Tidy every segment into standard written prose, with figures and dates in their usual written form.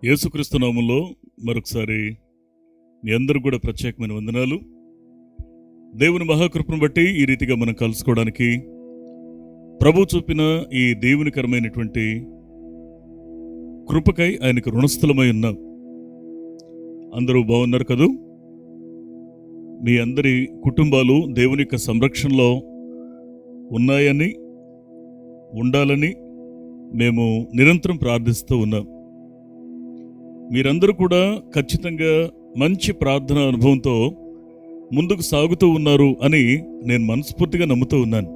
యేసుక్రీస్తు నామములో మరొకసారి మీ అందరూ కూడా ప్రత్యేకమైన వందనాలు. దేవుని మహాకృపను బట్టి ఈ రీతిగా మనం కలుసుకోవడానికి ప్రభు చూపిన ఈ దేవునికరమైనటువంటి కృపకై ఆయనకు రుణస్థలమై ఉన్నాం. అందరూ బాగున్నారు కదూ? మీ అందరి కుటుంబాలు దేవుని యొక్క సంరక్షణలో ఉన్నాయని, ఉండాలని మేము నిరంతరం ప్రార్థిస్తూ ఉన్నాం. మీరందరూ కూడా ఖచ్చితంగా మంచి ప్రార్థన అనుభవంతో ముందుకు సాగుతూ ఉన్నారు అని నేను మనస్ఫూర్తిగా నమ్ముతూ ఉన్నాను.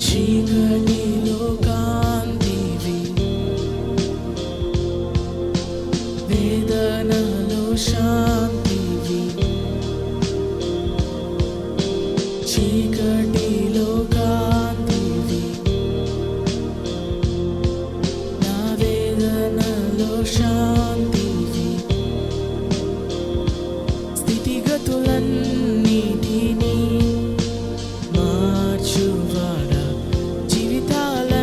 చీకటిలో కాంతివి, వేదనలో శాంతివి. చీకటిలో కాంతివి, నా వేదనలో శాంతివి. స్థితిగతులన్నిటినీ మార్చువాడా, జీవితాలన్నిటినీ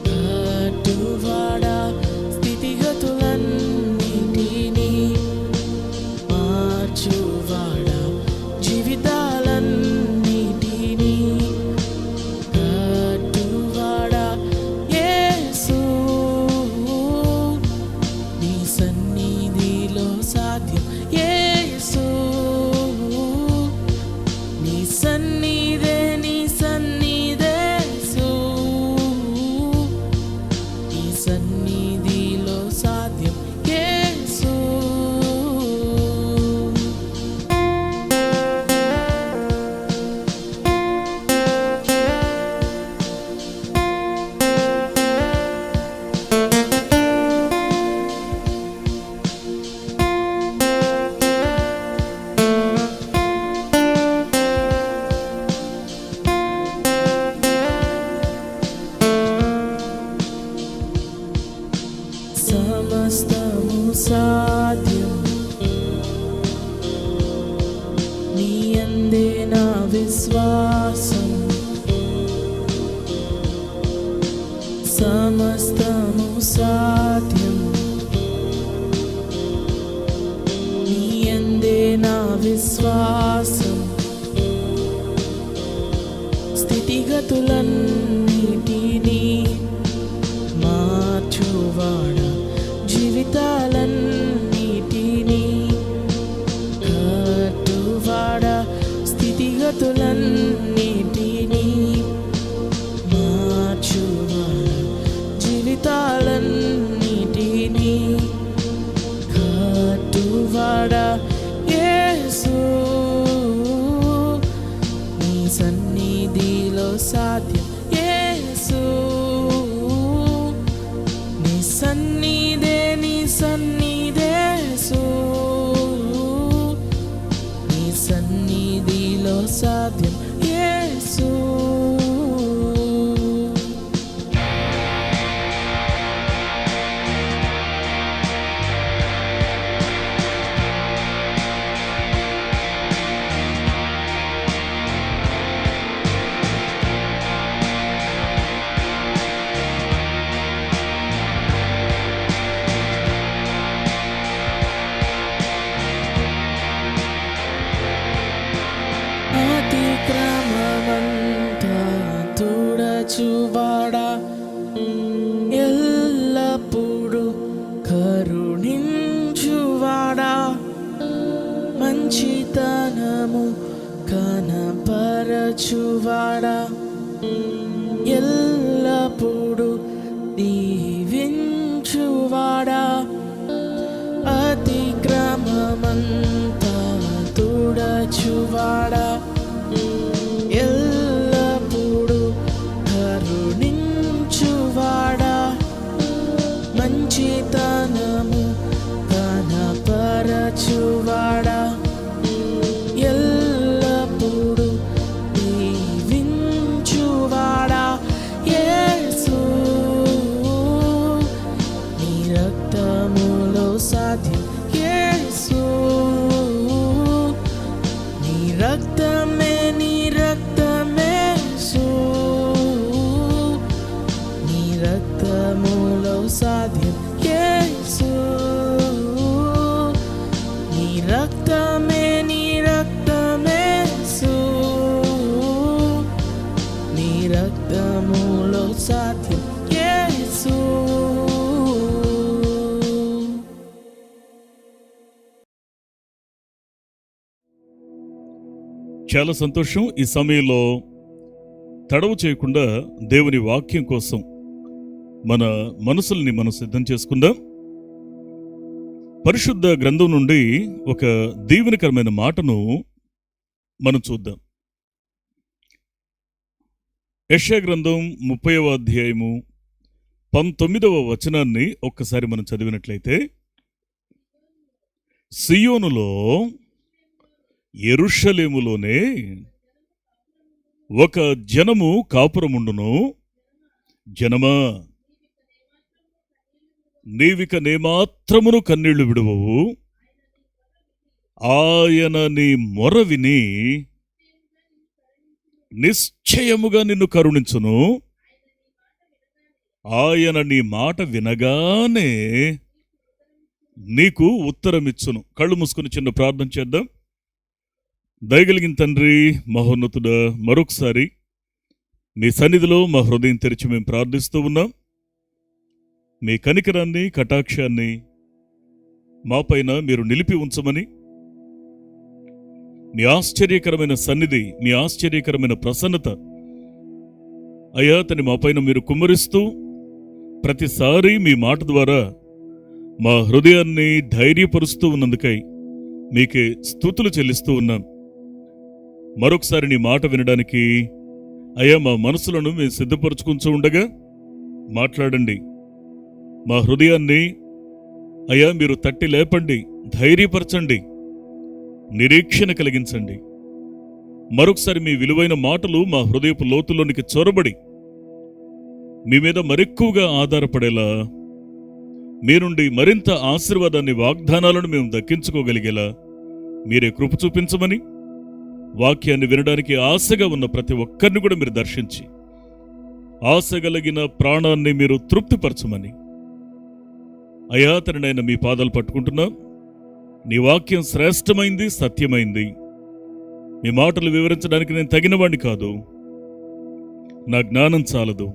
కట్టువాడా. స్థితిగతులన్నిటినీ మార్చువాడా, జీవితాలన్నిటినీ కట్టువాడా. యేసు, నీ సన్నిధిలో సాధ్యం. యేసు, నీ సన్నిధే, నీ సన్నిధే యేసు, నీ సన్నిధిలో సాధ్యం. యేసు, సమస్తము సాధ్యం నీ యందే నా విశ్వాసం. సమస్తము సాధ్యం నీ యందే నా విశ్వాసం. స్థితిగతులన్నిటినీ మార్చువాడా, జీవితాలన్నిటినీ కట్టువాడా. స్థితిగతులన్నిటినీ మార్చువాడా, జీవితాలన్నిటినీ కట్టువాడా. యేసు, నీ సన్నిధిలో సాధ్యం. యేసు, నీ సన్నిధే, నీ సన్నిధే యేసు, నీ సన్నిధిలో సాధ్యం. యేసు, అతిక్రమమంతా తుడచువాడా, ఎల్లప్పుడూ కరుణించువాడా. మంచితనము కనపరచువాడా, ఎల్లప్పుడూ దీవించువాడా. అతిక్రమమంతా తుడచువాడా, మంచితనము కనపరచువాడా ఎల్లప్పుడూ దీవించువాడా యేసు నీ రక్తములో సాధ్యం యేసు నీ రక్తమే యేసు నీ రక్తములో సాధ్యం యేసు నీ రక్తమే యేసు నీ రక్తములో సాధ్యం యేసు. చాలా సంతోషం. ఈ సమయంలో తడవు చేయకుండా దేవుని వాక్యం కోసం మన మనసుల్ని మనం సిద్ధం చేసుకుందాం. పరిశుద్ధ గ్రంథం నుండి ఒక దీవెనకరమైన మాటను మనం చూద్దాం. యెషయా గ్రంథం 30వ అధ్యాయము 19వ వచనాన్ని ఒక్కసారి మనం చదివినట్లయితే, సియోనులో యెరూషలేములోనే ఒక జనము కాపురముండును. జనమా, నీవిక నేమాత్రమును కన్నీళ్లు విడువవు. ఆయన నీ మొర విని నిశ్చయముగా నిన్ను కరుణించును. ఆయన నీ మాట వినగానే నీకు ఉత్తరమిచ్చును. కళ్ళు మూసుకుని చిన్న ప్రార్థన చేద్దాం. దయగలిగిన తండ్రి, మహోన్నతుడా, మరొకసారి మీ సన్నిధిలో మా హృదయం తెరిచి మేము ప్రార్థిస్తూ ఉన్నాం. మీ కనికరాన్ని, కటాక్షాన్ని మాపైన మీరు నిలిపి ఉంచమని, మీ ఆశ్చర్యకరమైన సన్నిధి, మీ ఆశ్చర్యకరమైన ప్రసన్నత అయ్యా తని మాపైన మీరు కుమ్మరిస్తూ ప్రతిసారి మీ మాట ద్వారా మా హృదయాన్ని ధైర్యపరుస్తూ ఉన్నందుకై మీకే స్తుతులు చెల్లిస్తూ ఉన్నాం. మరొకసారి నీ మాట వినడానికి అయ్యా మా మనసులను మేము సిద్ధపరుచుకుంటూ ఉండగా మాట్లాడండి. మా హృదయాన్ని అయ్యా మీరు తట్టి లేపండి, ధైర్యపరచండి, నిరీక్షణ కలిగించండి. మరొకసారి మీ విలువైన మాటలు మా హృదయపు లోతులోనికి చొరబడి మీ మీద మరెక్కువగా ఆధారపడేలా, మీ నుండి మరింత ఆశీర్వాదాన్ని, వాగ్దానాలను మేము దక్కించుకోగలిగేలా మీరే కృప చూపించమని, వాక్యాన్ని వినడానికి ఆశగా ఉన్న ప్రతి ఒక్కరిని కూడా మీరు దర్శించి ఆశగలిగిన ప్రాణాన్ని మీరు తృప్తిపరచమని అయాతనైన మీ పాదాలు పట్టుకుంటున్నాం. నీ వాక్యం శ్రేష్టమైంది, సత్యమైంది. మీ మాటలు వివరించడానికి నేను తగినవాణ్ణి కాదు, నా జ్ఞానం చాలదు.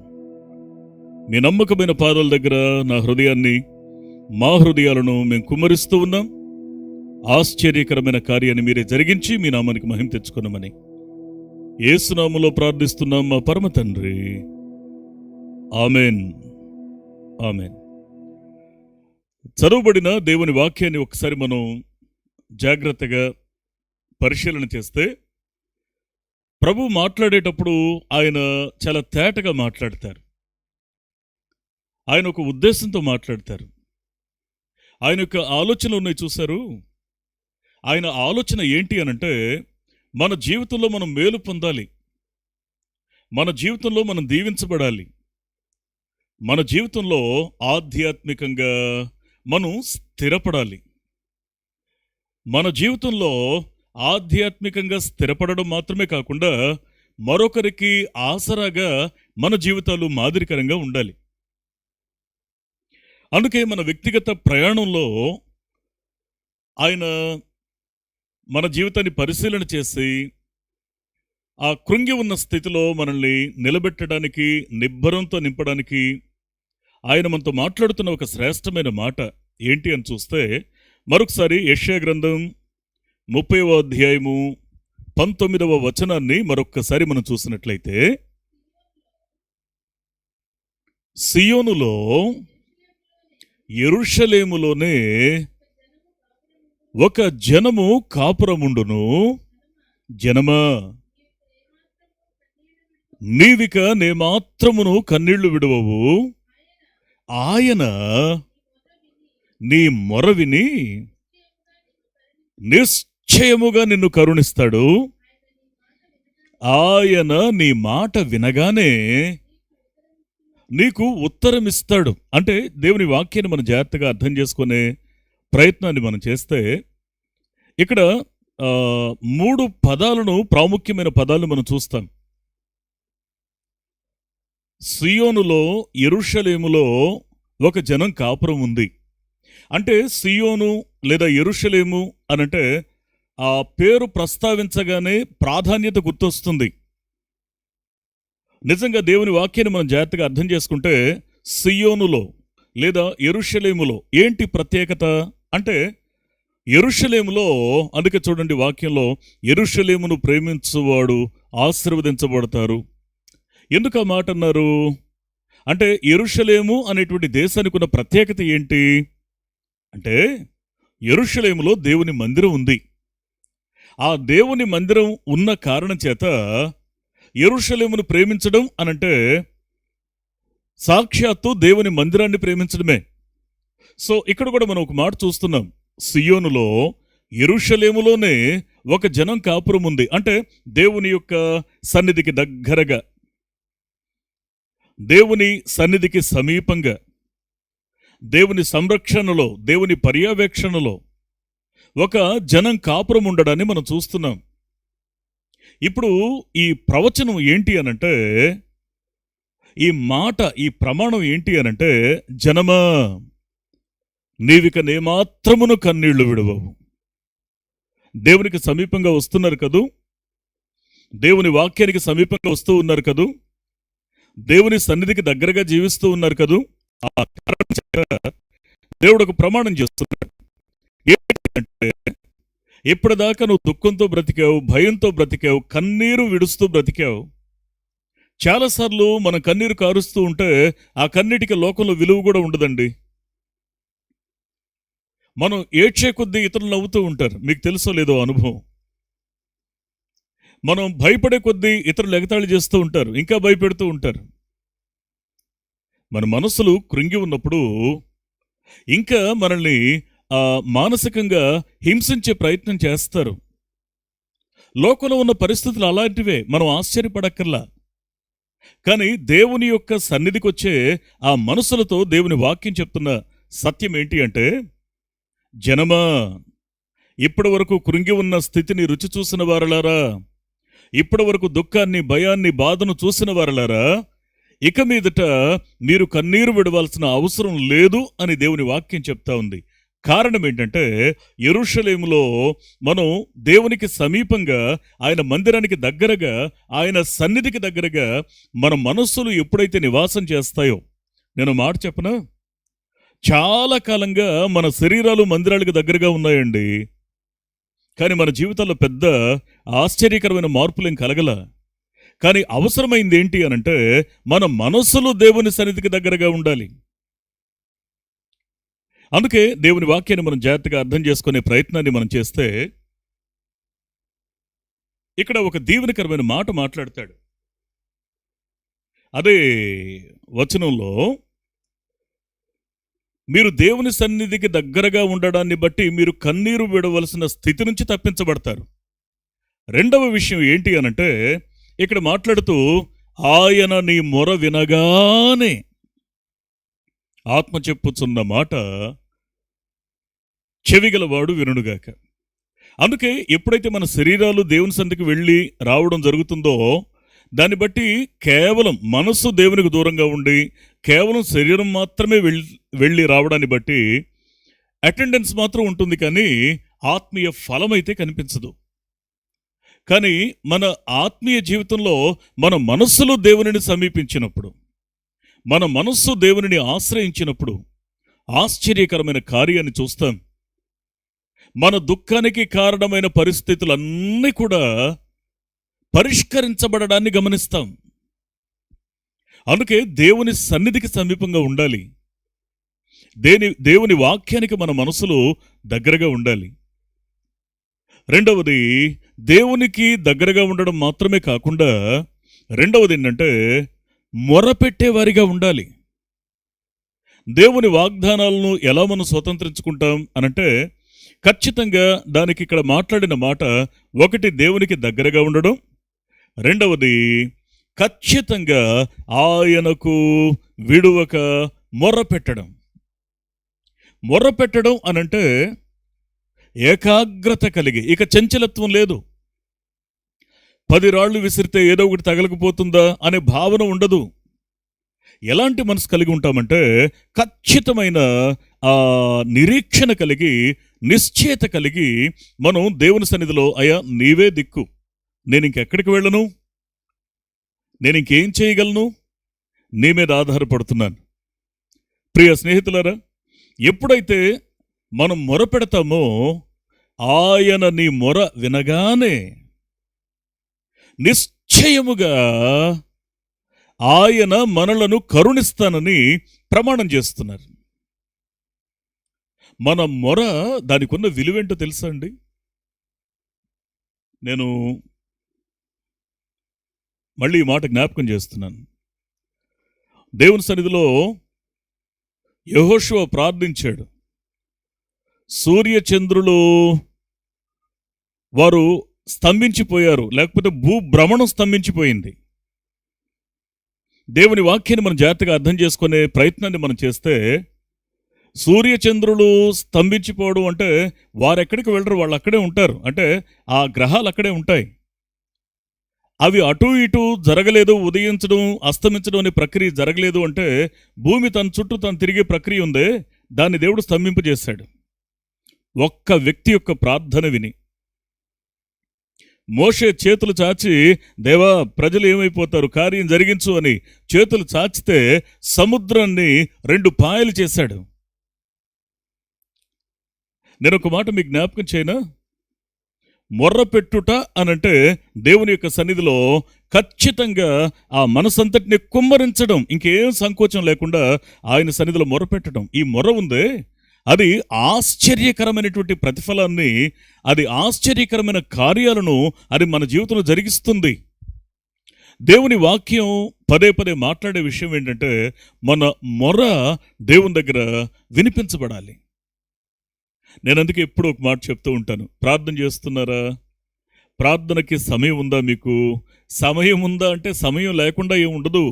మీ నమ్మకమైన పాదాల దగ్గర నా హృదయాన్ని, మా హృదయాలను మేము కుమ్మరిస్తూ ఉన్నాం. ఆశ్చర్యకరమైన కార్యాన్ని మీరే జరిగించి మీ నామానికి మహిమ తెచ్చుకున్నామని యేసు నామములో ప్రార్థిస్తున్నాం మా పరమ తండ్రి. Amen, amen. చదువుబడిన దేవుని వాక్యాన్ని ఒకసారి మనం జాగ్రత్తగా పరిశీలన చేస్తే, ప్రభు మాట్లాడేటప్పుడు ఆయన చాలా తేటగా మాట్లాడతారు. ఆయన ఒక ఉద్దేశంతో మాట్లాడతారు. ఆయన యొక్క ఆలోచనలు ఉన్నాయి చూశారు. ఆయన ఆలోచన ఏంటి అనంటే, మన జీవితంలో మనం మేలు పొందాలి, మన జీవితంలో మనం దీవించబడాలి, మన జీవితంలో ఆధ్యాత్మికంగా మనం స్థిరపడాలి. మన జీవితంలో ఆధ్యాత్మికంగా స్థిరపడడం మాత్రమే కాకుండా మరొకరికి ఆసరాగా మన జీవితాలు మాదిరికరంగా ఉండాలి. అందుకే మన వ్యక్తిగత ప్రయాణంలో ఆయన మన జీవితాన్ని పరిశీలన చేసి ఆ కృంగి ఉన్న స్థితిలో మనల్ని నిలబెట్టడానికి, నిబ్బరంతో నింపడానికి ఆయన మనతో మాట్లాడుతున్న ఒక శ్రేష్టమైన మాట ఏంటి అని చూస్తే, మరొకసారి యెషయా గ్రంథం 30వ అధ్యాయము 19వ వచనాన్ని మరొక్కసారి మనం చూసినట్లయితే, సియోనులో యెరూషలేములోనే ఒక జనము కాపురముండును. జనమా, నీవిక నేమాత్రమును కన్నీళ్లు విడువవు. ఆయన నీ మొర విని నిశ్చయముగా నిన్ను కరుణిస్తాడు. ఆయన నీ మాట వినగానే నీకు ఉత్తరం ఇస్తాడు. అంటే దేవుని వాక్యాన్ని మనం జాగ్రత్తగా అర్థం చేసుకునే ప్రయత్నాన్ని మనం చేస్తే ఇక్కడ 3 పదాలను, ప్రాముఖ్యమైన పదాలను మనం చూస్తాం. సియోనులో, యెరూషలేములో ఒక జనం కాపురం ఉంది. అంటే సియోను లేదా యెరూషలేము అనంటే ఆ పేరు ప్రస్తావించగానే ప్రాధాన్యత గుర్తొస్తుంది. నిజంగా దేవుని వాక్యాన్ని మనం జాగ్రత్తగా అర్థం చేసుకుంటే సియోనులో లేదా యెరూషలేములో ఏంటి ప్రత్యేకత అంటే, యెరూషలేములో అందుకే చూడండి వాక్యంలో, యెరూషలేమును ప్రేమించువాడు ఆశీర్వదించబడతారు. ఎందుకు ఆ మాట అన్నారు అంటే, యెరూషలేము అనేటువంటి దేశానికి ఉన్న ప్రత్యేకత ఏంటి అంటే, యెరూషలేములో దేవుని మందిరం ఉంది. ఆ దేవుని మందిరం ఉన్న కారణం చేత యెరూషలేమును ప్రేమించడం అనంటే సాక్షాత్తు దేవుని మందిరాన్ని ప్రేమించడమే. సో ఇక్కడ కూడా మనం ఒక మాట చూస్తున్నాం. సియోనులో, యెరూషలేములోనే ఒక జనం కాపురం ఉంది. అంటే దేవుని యొక్క సన్నిధికి దగ్గరగా, దేవుని సన్నిధికి సమీపంగా, దేవుని సంరక్షణలో, దేవుని పర్యవేక్షణలో ఒక జనం కాపురం ఉండడాన్ని మనం చూస్తున్నాం. ఇప్పుడు ఈ ప్రవచనం ఏంటి అనంటే, ఈ మాట, ఈ ప్రమాణం ఏంటి అనంటే, జనమా నీవిక నేమాత్రమును కన్నీళ్లు విడవవు. దేవునికి సమీపంగా వస్తున్నారు కదూ, దేవుని వాక్యానికి సమీపంగా వస్తూ ఉన్నారు కదూ, దేవుని సన్నిధికి దగ్గరగా జీవిస్తూ ఉన్నారు కదూ. ఆ కారణం చేత దేవుడు ఒక ప్రమాణం చేస్తున్నాడు. ఏంటంటే, ఇప్పటిదాకా నువ్వు దుఃఖంతో బ్రతికావు, భయంతో బ్రతికావు, కన్నీరు విడుస్తూ బ్రతికావు. చాలాసార్లు మనం కన్నీరు కారుస్తూ ఉంటే ఆ కన్నీటికి లోకంలో విలువ కూడా ఉండదండి. మనం ఏడ్చే కొద్దీ ఇతరులు నవ్వుతూ ఉంటారు. మీకు తెలుసో లేదో అనుభవం. మనం భయపడే కొద్దీ ఇతరులు ఎగతాళి చేస్తూ ఉంటారు, ఇంకా భయపెడుతూ ఉంటారు. మన మనసులు కృంగి ఉన్నప్పుడు ఇంకా మనల్ని మానసికంగా హింసించే ప్రయత్నం చేస్తారు. లోకంలో ఉన్న పరిస్థితులు అలాంటివే, మనం ఆశ్చర్యపడక్కర్లా. కానీ దేవుని యొక్క సన్నిధికి వచ్చే ఆ మనసులతో దేవుని వాక్యం చెప్తున్న సత్యం ఏంటి అంటే, జనమా ఇప్పటి వరకు కృంగి ఉన్న స్థితిని రుచి చూసిన వారలారా, ఇప్పటి వరకు దుఃఖాన్ని, భయాన్ని, బాధను చూసిన వారలారా, ఇక మీదట మీరు కన్నీరు విడవాల్సిన అవసరం లేదు అని దేవుని వాక్యం చెప్తా ఉంది. కారణం ఏంటంటే, యెరూషలేములో మనం దేవునికి సమీపంగా, ఆయన మందిరానికి దగ్గరగా, ఆయన సన్నిధికి దగ్గరగా మన మనస్సులు ఎప్పుడైతే నివాసం చేస్తాయో, నేను మాట చెప్పనా, చాలా కాలంగా మన శరీరాలు మందిరాలకు దగ్గరగా ఉన్నాయండి. కానీ మన జీవితాల్లో పెద్ద ఆశ్చర్యకరమైన మార్పులేం కలగల. కానీ అవసరమైంది ఏంటి అనంటే, మన మనస్సులు దేవుని సన్నిధికి దగ్గరగా ఉండాలి. అందుకే దేవుని వాక్యాన్ని మనం జాగ్రత్తగా అర్థం చేసుకునే ప్రయత్నాన్ని మనం చేస్తే, ఇక్కడ ఒక దీవెనకరమైన మాట మాట్లాడతాడు. అదే వచనంలో, మీరు దేవుని సన్నిధికి దగ్గరగా ఉండడాన్ని బట్టి మీరు కన్నీరు విడవలసిన స్థితి నుంచి తప్పించబడతారు. రెండవ విషయం ఏంటి అనంటే, ఇక్కడ మాట్లాడుతూ, ఆయన నీ మొర వినగానే, ఆత్మ చెప్పుచున్న మాట చెవిగలవాడు వినుగాక. అందుకే ఎప్పుడైతే మన శరీరాలు దేవుని సన్నిధికి వెళ్ళి రావడం జరుగుతుందో, దాన్ని బట్టి కేవలం మనస్సు దేవునికి దూరంగా ఉండి కేవలం శరీరం మాత్రమే వెళ్ళి రావడాన్ని బట్టి అటెండెన్స్ మాత్రం ఉంటుంది, కానీ ఆత్మీయ ఫలం అయితే కనిపించదు. కానీ మన ఆత్మీయ జీవితంలో మన మనస్సులో దేవునిని సమీపించినప్పుడు, మన మనస్సు దేవునిని ఆశ్రయించినప్పుడు ఆశ్చర్యకరమైన కార్యాన్ని చూస్తాం. మన దుఃఖానికి కారణమైన పరిస్థితులన్నీ కూడా పరిష్కరించబడడాన్ని గమనిస్తాం. అందుకే దేవుని సన్నిధికి సమీపంగా ఉండాలి. దేవుని వాక్యానికి మన మనసులో దగ్గరగా ఉండాలి. రెండవది, దేవునికి దగ్గరగా ఉండడం మాత్రమే కాకుండా, రెండవది ఏంటంటే మొరపెట్టేవారిగా ఉండాలి. దేవుని వాగ్దానాలను ఎలా మనం స్వతంత్రించుకుంటాం అనంటే ఖచ్చితంగా దానికి ఇక్కడ మాట్లాడిన మాట, ఒకటి దేవునికి దగ్గరగా ఉండడం, రెండవది ఖచ్చితంగా ఆయనకు విడువక మొర్రపెట్టడం. మొర్రపెట్టడం అనంటే ఏకాగ్రత కలిగి, ఇక చంచలత్వం లేదు. 10 రాళ్లు విసిరితే ఏదో ఒకటి తగలకపోతుందా అనే భావన ఉండదు. ఎలాంటి మనసు కలిగి ఉంటామంటే ఖచ్చితమైన నిరీక్షణ కలిగి, నిశ్చయత కలిగి మనం దేవుని సన్నిధిలో, అయ్యా నీవే దిక్కు, నేను ఇంకెక్కడికి వెళ్ళను, నేను ఇంకేం చేయగలను, నీ మీద ఆధారపడుతున్నాను. ప్రియ స్నేహితులారా, ఎప్పుడైతే మనం మొరపెడతామో ఆయన నీ మొర వినగానే నిశ్చయముగా ఆయన మనలను కరుణిస్తానని ప్రమాణం చేస్తున్నారు. మన మొర దానికి ఉన్న విలువేంటో తెలుసా అండి? నేను మళ్ళీ ఈ మాట జ్ఞాపకం చేస్తున్నాను. దేవుని సన్నిధిలో యెహోషువ ప్రార్థించాడు. సూర్యచంద్రులు వారు స్తంభించిపోయారు, లేకపోతే భూభ్రమణం స్తంభించిపోయింది. దేవుని వాక్యాన్ని మనం జాగ్రత్తగా అర్థం చేసుకునే ప్రయత్నాన్ని మనం చేస్తే, సూర్యచంద్రులు స్తంభించిపోవడం అంటే వారెక్కడికి వెళ్ళరు, వాళ్ళు అక్కడే ఉంటారు. అంటే ఆ గ్రహాలు అక్కడే ఉంటాయి. అవి అటు ఇటు జరగలేదు, ఉదయించడం అస్తమించడం అనే ప్రక్రియ జరగలేదు అంటే భూమి తన చుట్టూ తను తిరిగే ప్రక్రియ ఉందే, దాన్ని దేవుడు స్తంభింపజేశాడు ఒక్క వ్యక్తి యొక్క ప్రార్థన విని. మోషే చేతులు చాచి, దేవా ప్రజలు ఏమైపోతారు, కార్యం జరిగించు అని చేతులు చాచితే సముద్రాన్ని 2 పాయలు చేశాడు. నేను ఒక మాట మీకు జ్ఞాపకం చేయనా? మొర్రపెట్టుట అనంటే దేవుని యొక్క సన్నిధిలో ఖచ్చితంగా ఆ మనసంతటిని కుమ్మరించడం, ఇంకేం సంకోచం లేకుండా ఆయన సన్నిధిలో మొర్రపెట్టడం. ఈ మొర్ర ఉందే, అది ఆశ్చర్యకరమైనటువంటి ప్రతిఫలాన్ని, అది ఆశ్చర్యకరమైన కార్యాలను అది మన జీవితంలో జరిగిస్తుంది. దేవుని వాక్యం పదే పదే మాట్లాడే విషయం ఏంటంటే, మన మొర దేవుని దగ్గర వినిపించబడాలి. నేను అందుకే ఎప్పుడు ఒక మాట చెప్తూ ఉంటాను, ప్రార్థన చేస్తున్నారా? ప్రార్థనకి సమయం ఉందా? మీకు సమయం ఉందా అంటే సమయం లేకుండా ఏమి ఉండదు.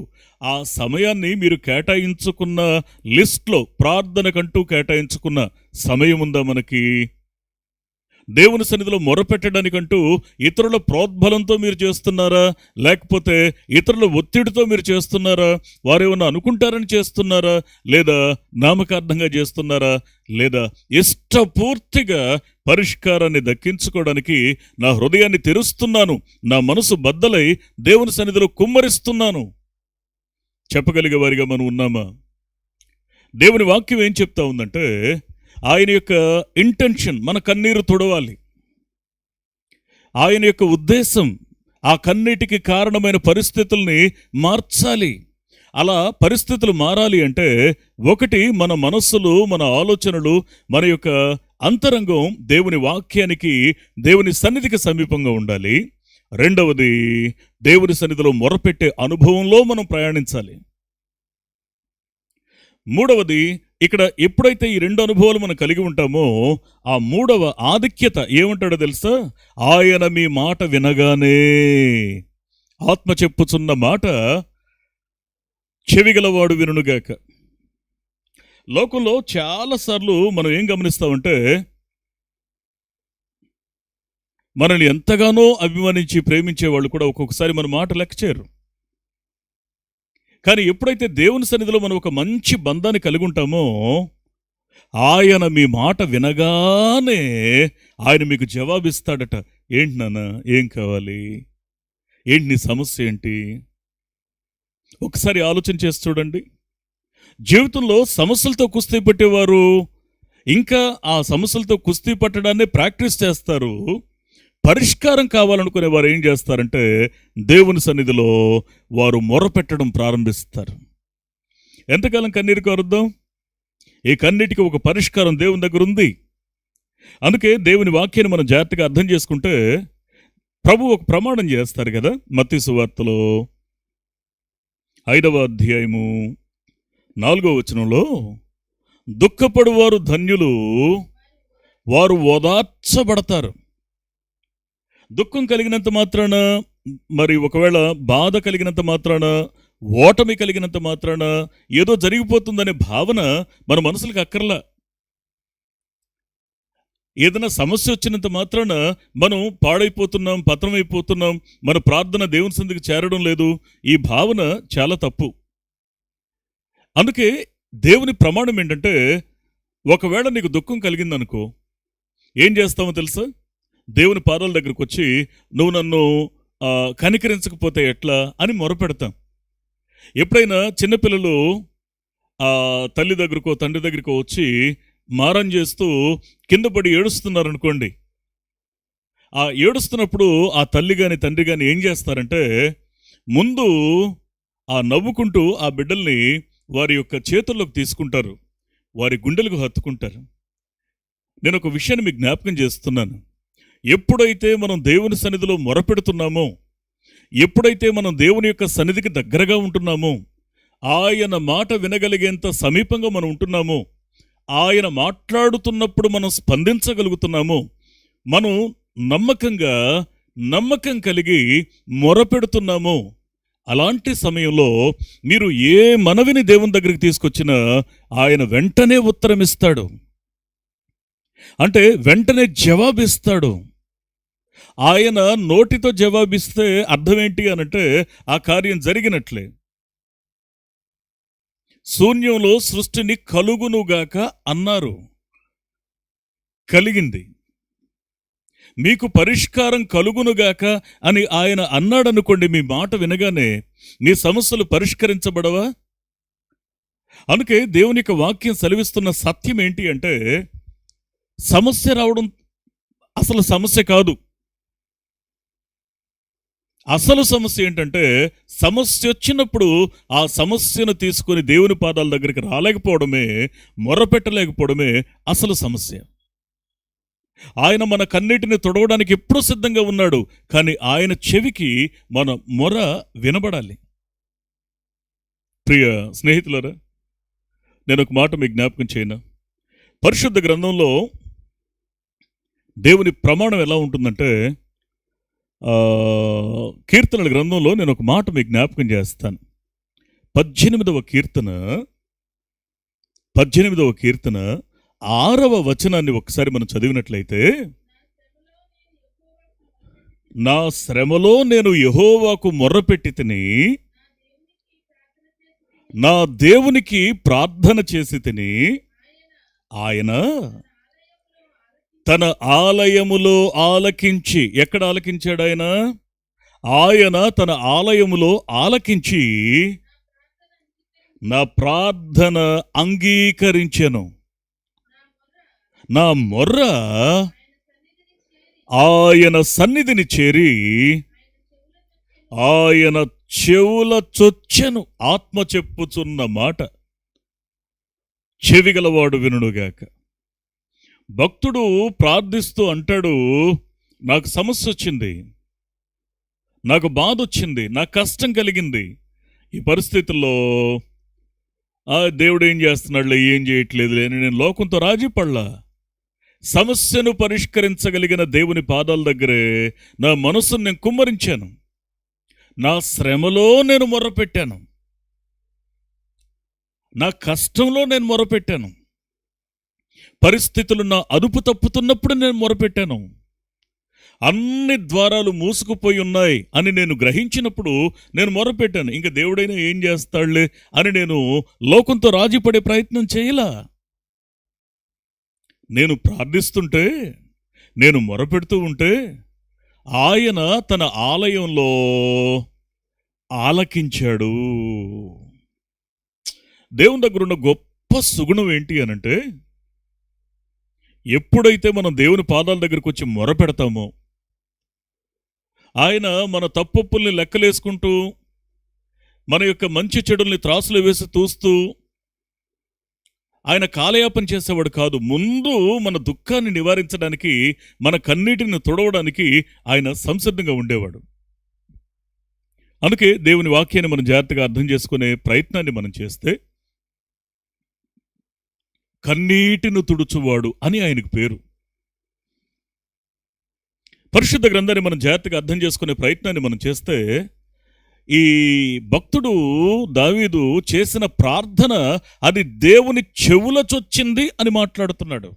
ఆ సమయాన్ని మీరు కేటాయించుకున్న లిస్ట్లో, ప్రార్థనకంటూ కేటాయించుకున్న సమయం ఉందా మనకి? దేవుని సన్నిధిలో మొరపెట్టడానికంటూ ఇతరుల ప్రోద్బలంతో మీరు చేస్తున్నారా, లేకపోతే ఇతరుల ఒత్తిడితో మీరు చేస్తున్నారా? వారేమన్నా అనుకుంటారని చేస్తున్నారా, లేదా నామకార్థంగా చేస్తున్నారా, లేదా ఇష్టపూర్తిగా పరిష్కారాన్ని దక్కించుకోవడానికి నా హృదయాన్ని తెరుస్తున్నాను, నా మనసు బద్దలై దేవుని సన్నిధిలో కుమ్మరిస్తున్నాను చెప్పగలిగే వారిగా మనం ఉన్నామా? దేవుని వాక్యం ఏం చెప్తా ఉందంటే, ఆయన యొక్క ఇంటెన్షన్ మన కన్నీరు తుడవాలి. ఆయన యొక్క ఉద్దేశం ఆ కన్నీటికి కారణమైన పరిస్థితుల్ని మార్చాలి. అలా పరిస్థితులు మారాలి అంటే, ఒకటి మన మనస్సులు, మన ఆలోచనలు, మన యొక్క అంతరంగం దేవుని వాక్యానికి, దేవుని సన్నిధికి సమీపంగా ఉండాలి. రెండవది, దేవుని సన్నిధిలో మొరపెట్టే అనుభవంలో మనం ప్రయాణించాలి. మూడవది, ఇక్కడ ఎప్పుడైతే ఈ 2 అనుభవాలు మనం కలిగి ఉంటామో, ఆ మూడవ ఆధిక్యత ఏమంటాడో తెలుసా? ఆయన మీ మాట వినగానే, ఆత్మ చెప్పుచున్న మాట చెవిగలవాడు వినుగాక. లోకంలో చాలాసార్లు మనం ఏం గమనిస్తామంటే, మనల్ని ఎంతగానో అభిమానించి ప్రేమించే వాళ్ళు కూడా ఒక్కొక్కసారి మన మాట లెక్క చేయరు. కానీ ఎప్పుడైతే దేవుని సన్నిధిలో మనం ఒక మంచి బంధాన్ని కలిగి ఉంటామో, ఆయన మీ మాట వినగానే ఆయన మీకు జవాబిస్తాడట. ఏంటి నాన్న, ఏం కావాలి, ఏంటి నీ సమస్య ఏంటి? ఒకసారి ఆలోచన చేసి చూడండి. జీవితంలో సమస్యలతో కుస్తీ పట్టేవారు ఇంకా ఆ సమస్యలతో కుస్తీ పట్టడాన్ని ప్రాక్టీస్ చేస్తారు. పరిష్కారం కావాలనుకునే వారు ఏం చేస్తారంటే, దేవుని సన్నిధిలో వారు మొరపెట్టడం ప్రారంభిస్తారు. ఎంతకాలం కన్నీరు కారుద్దాం? ఈ కన్నీటికి ఒక పరిష్కారం దేవుని దగ్గర ఉంది. అందుకే దేవుని వాక్యాన్ని మనం జాగ్రత్తగా అర్థం చేసుకుంటే, ప్రభు ఒక ప్రమాణం చేస్తారు కదా, మత్తయి సువార్తలో 5వ అధ్యాయము 4వ వచనంలో, దుఃఖపడువారు ధన్యులు, వారు ఓదార్చబడతారు. దుఃఖం కలిగినంత మాత్రాన, మరి ఒకవేళ బాధ కలిగినంత మాత్రాన, ఓటమి కలిగినంత మాత్రాన ఏదో జరిగిపోతుందనే భావన మన మనసులకు అక్కర్లా. ఏదైనా సమస్య వచ్చినంత మాత్రాన మనం పాడైపోతున్నాం, పతనమైపోతున్నాం, మన ప్రార్థన దేవుని సన్నిధికి చేరడం లేదు, ఈ భావన చాలా తప్పు. అందుకే దేవుని ప్రమాణం ఏంటంటే, ఒకవేళ నీకు దుఃఖం కలిగిందనుకో, ఏం చేస్తామో తెలుసా? దేవుని పాదాల దగ్గరకు వచ్చి, నువ్వు నన్ను కనికరించకపోతే ఎట్లా అని మొరపెడతాం. ఎప్పుడైనా చిన్నపిల్లలు తల్లి దగ్గరకో తండ్రి దగ్గరకో వచ్చి మారం చేస్తూ కింద పడి ఏడుస్తున్నారనుకోండి, ఆ ఏడుస్తున్నప్పుడు ఆ తల్లి కానీ తండ్రి కానీ ఏం చేస్తారంటే, ముందు నవ్వుకుంటూ ఆ బిడ్డల్ని వారి యొక్క చేతుల్లోకి తీసుకుంటారు, వారి గుండెలకు హత్తుకుంటారు. నేను ఒక విషయాన్ని మీకు జ్ఞాపకం చేస్తున్నాను. ఎప్పుడైతే మనం దేవుని సన్నిధిలో మొరపెడుతున్నామో, ఎప్పుడైతే మనం దేవుని యొక్క సన్నిధికి దగ్గరగా ఉంటున్నామో, ఆయన మాట వినగలిగేంత సమీపంగా మనం ఉంటున్నామో, ఆయన మాట్లాడుతున్నప్పుడు మనం స్పందించగలుగుతున్నామో, మనం నమ్మకం కలిగి మొరపెడుతున్నామో, అలాంటి సమయంలో మీరు ఏ మనవిని దేవుని దగ్గరికి తీసుకొచ్చినా ఆయన వెంటనే ఉత్తరమిస్తాడు. అంటే వెంటనే జవాబిస్తాడు. ఆయన నోటితో జవాబిస్తే అర్థం ఏంటి అనంటే, ఆ కార్యం జరిగినట్లే. శూన్యంలో సృష్టిని కలుగునుగాక అన్నారు, కలిగింది. మీకు పరిష్కారం కలుగునుగాక అని ఆయన అన్నాడనుకోండి, మీ మాట వినగానే మీ సమస్యలు పరిష్కరించబడవా? అందుకే దేవుని యొక్క వాక్యం సెలవిస్తున్న సత్యం ఏంటి అంటే, సమస్య రావడం అసలు సమస్య కాదు. అసలు సమస్య ఏంటంటే, సమస్య వచ్చినప్పుడు ఆ సమస్యను తీసుకొని దేవుని పాదాల దగ్గరికి రాలేకపోవడమే, మొరపెట్టలేకపోవడమే అసలు సమస్య. ఆయన మన కన్నీటిని తొడవడానికి ఎప్పుడూ సిద్ధంగా ఉన్నాడు, కానీ ఆయన చెవికి మన మొర వినబడాలి. ప్రియ స్నేహితులారా, నేను ఒక మాట మీకు జ్ఞాపకం చేయనా? పరిశుద్ధ గ్రంథంలో దేవుని ప్రమాణం ఎలా ఉంటుందంటే, కీర్తనల గ్రంథంలో నేను ఒక మాట మీకు జ్ఞాపకం చేస్తాను. 18వ కీర్తన 6వ వచనాన్ని ఒకసారి మనం చదివినట్లయితే, నా శ్రమలో నేను యెహోవాకు మొర్రపెట్టి తిని, నా దేవునికి ప్రార్థన చేసి తిని, ఆయన తన ఆలయములో ఆలకించి. ఎక్కడ ఆలకించాడు ఆయన? ఆయన తన ఆలయములో ఆలకించి నా ప్రార్థన అంగీకరించెను. నా మొర్ర ఆయన సన్నిధిని చేరి ఆయన చెవుల చొచ్చెను. ఆత్మ చెప్పుచున్న మాట చెవిగలవాడు వినుగాక. భక్తుడు ప్రార్థిస్తూ అంటాడు, నాకు సమస్య వచ్చింది, నాకు బాధ వచ్చింది, నాకు కష్టం కలిగింది, ఈ పరిస్థితుల్లో దేవుడు ఏం చేస్తున్నాడులే, ఏం చేయట్లేదులే అని నేను లోకంతో రాజీ పడలా. సమస్యను పరిష్కరించగలిగిన దేవుని పాదాల దగ్గరే నా మనసును నేను కుమ్మరించాను. నా శ్రమలో నేను మొర్రపెట్టాను, నా కష్టంలో నేను మొర్రపెట్టాను, పరిస్థితులు నా అదుపు తప్పుతున్నప్పుడు నేను మొరపెట్టాను. అన్ని ద్వారాలు మూసుకుపోయి ఉన్నాయి అని నేను గ్రహించినప్పుడు నేను మొరపెట్టాను. ఇంకా దేవుడైనా ఏం చేస్తాడులే అని నేను లోకంతో రాజీపడే ప్రయత్నం చేయలా. నేను ప్రార్థిస్తుంటే, నేను మొరపెడుతూ ఉంటే ఆయన తన ఆలయంలో ఆలకించాడు. దేవుని దగ్గర ఉన్న గొప్ప సుగుణం ఏంటి అనంటే, ఎప్పుడైతే మనం దేవుని పాదాల దగ్గరికి వచ్చి మొరపెడతామో, ఆయన మన తప్పొప్పుల్ని లెక్కలేసుకుంటూ, మన యొక్క మంచి చెడుల్ని త్రాసులు వేసి తూస్తూ ఆయన కాలయాపన చేసేవాడు కాదు. ముందు మన దుఃఖాన్ని నివారించడానికి, మన కన్నీటిని తుడవడానికి ఆయన సంసిద్ధంగా ఉండేవాడు. అందుకే దేవుని వాక్యాన్ని మనం జాగ్రత్తగా అర్థం చేసుకునే ప్రయత్నాన్ని మనం చేస్తే, కన్నీటిని తుడుచువాడు అని ఆయనకు పేరు. పరిశుద్ధ గ్రంథాన్ని మనం జాగ్రత్తగా అర్థం చేసుకునే ప్రయత్నాన్ని మనం చేస్తే, ఈ భక్తుడు దావీదు చేసిన ప్రార్థన అది దేవుని చెవుల చొచ్చింది అని మాట్లాడుతున్నాడు.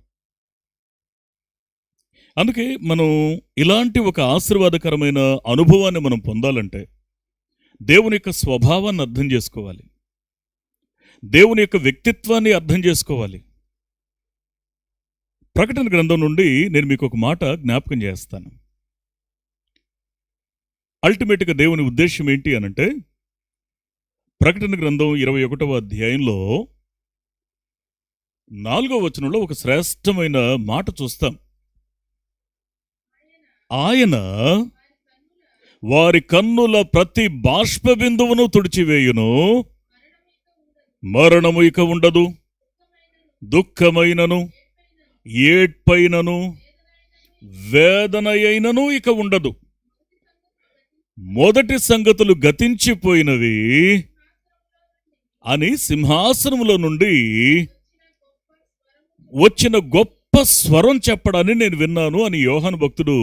అందుకే మనం ఇలాంటి ఒక ఆశీర్వాదకరమైన అనుభవాన్ని మనం పొందాలంటే దేవుని యొక్క స్వభావాన్ని అర్థం చేసుకోవాలి, దేవుని యొక్క వ్యక్తిత్వాన్ని అర్థం చేసుకోవాలి. ప్రకటన గ్రంథం నుండి నేను మీకు ఒక మాట జ్ఞాపకం చేస్తాను. అల్టిమేట్గా దేవుని ఉద్దేశం ఏంటి అనంటే, ప్రకటన గ్రంథం 21వ అధ్యాయంలో 4వ వచనంలో ఒక శ్రేష్టమైన మాట చూస్తాం. ఆయన వారి కన్నుల ప్రతి బాష్ప బిందువును తుడిచివేయును, మరణము ఇక ఉండదు, దుఃఖమైనను ఏడ్పైనను వేదనయైనను ఇక ఉండదు, మొదటి సంగతులు గతించిపోయినవి అని సింహాసనములో నుండి వచ్చిన గొప్ప స్వరం చెప్పడాన్ని నేను విన్నాను అని యోహాను భక్తుడు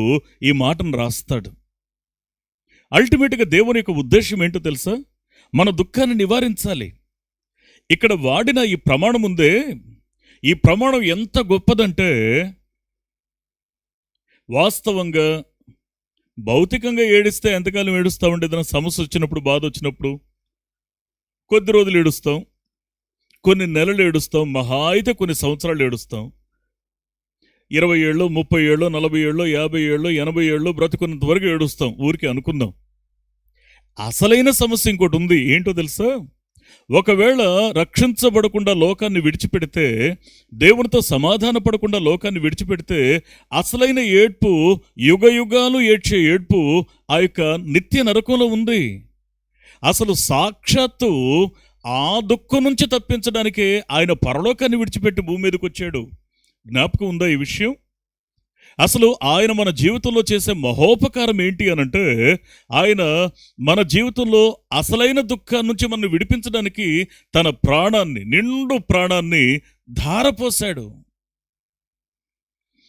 ఈ మాటను రాస్తాడు. అల్టిమేట్గా దేవుని యొక్క ఉద్దేశం ఏంటో తెలుసా? మన దుఃఖాన్ని నివారించాలి. ఇక్కడ వాడిన ఈ ప్రమాణం ఉందే, ఈ ప్రమాణం ఎంత గొప్పదంటే, వాస్తవంగా భౌతికంగా ఏడిస్తే ఎంతకాలం ఏడుస్తామంటే, ఏదైనా సమస్య వచ్చినప్పుడు, బాధ వచ్చినప్పుడు కొద్ది రోజులు ఏడుస్తాం, కొన్ని నెలలు ఏడుస్తాం, మహా అయితే కొన్ని సంవత్సరాలు ఏడుస్తాం. 20 ఏళ్ళు, 30 ఏళ్ళు, 40 ఏళ్ళు, 50 ఏళ్ళు, 80 ఏళ్ళు బ్రతుకున్నంత వరకు ఏడుస్తాం, ఊరికి అనుకుందాం. అసలైన సమస్య ఇంకోటి ఉంది. ఏంటో తెలుసా? ఒకవేళ రక్షించబడకుండా లోకాన్ని విడిచిపెడితే, దేవునితో సమాధాన పడకుండా లోకాన్ని విడిచిపెడితే, అసలైన ఏడ్పు, యుగ యుగాలు ఏడ్చే ఏడ్పు ఆ యొక్క నిత్య నరకంలో ఉంది. అసలు సాక్షాత్తు ఆ దుఃఖం నుంచి తప్పించడానికే ఆయన పరలోకాన్ని విడిచిపెట్టి భూమి మీదకి వచ్చాడు. జ్ఞాపకం ఉందా ఈ విషయం? అసలు ఆయన మన జీవితంలో చేసే మహోపకారం ఏంటి అనంటే, ఆయన మన జీవితంలో అసలైన దుఃఖాన్ని నుంచి మనం విడిపించడానికి తన ప్రాణాన్ని, నిండు ప్రాణాన్ని ధారపోశాడు.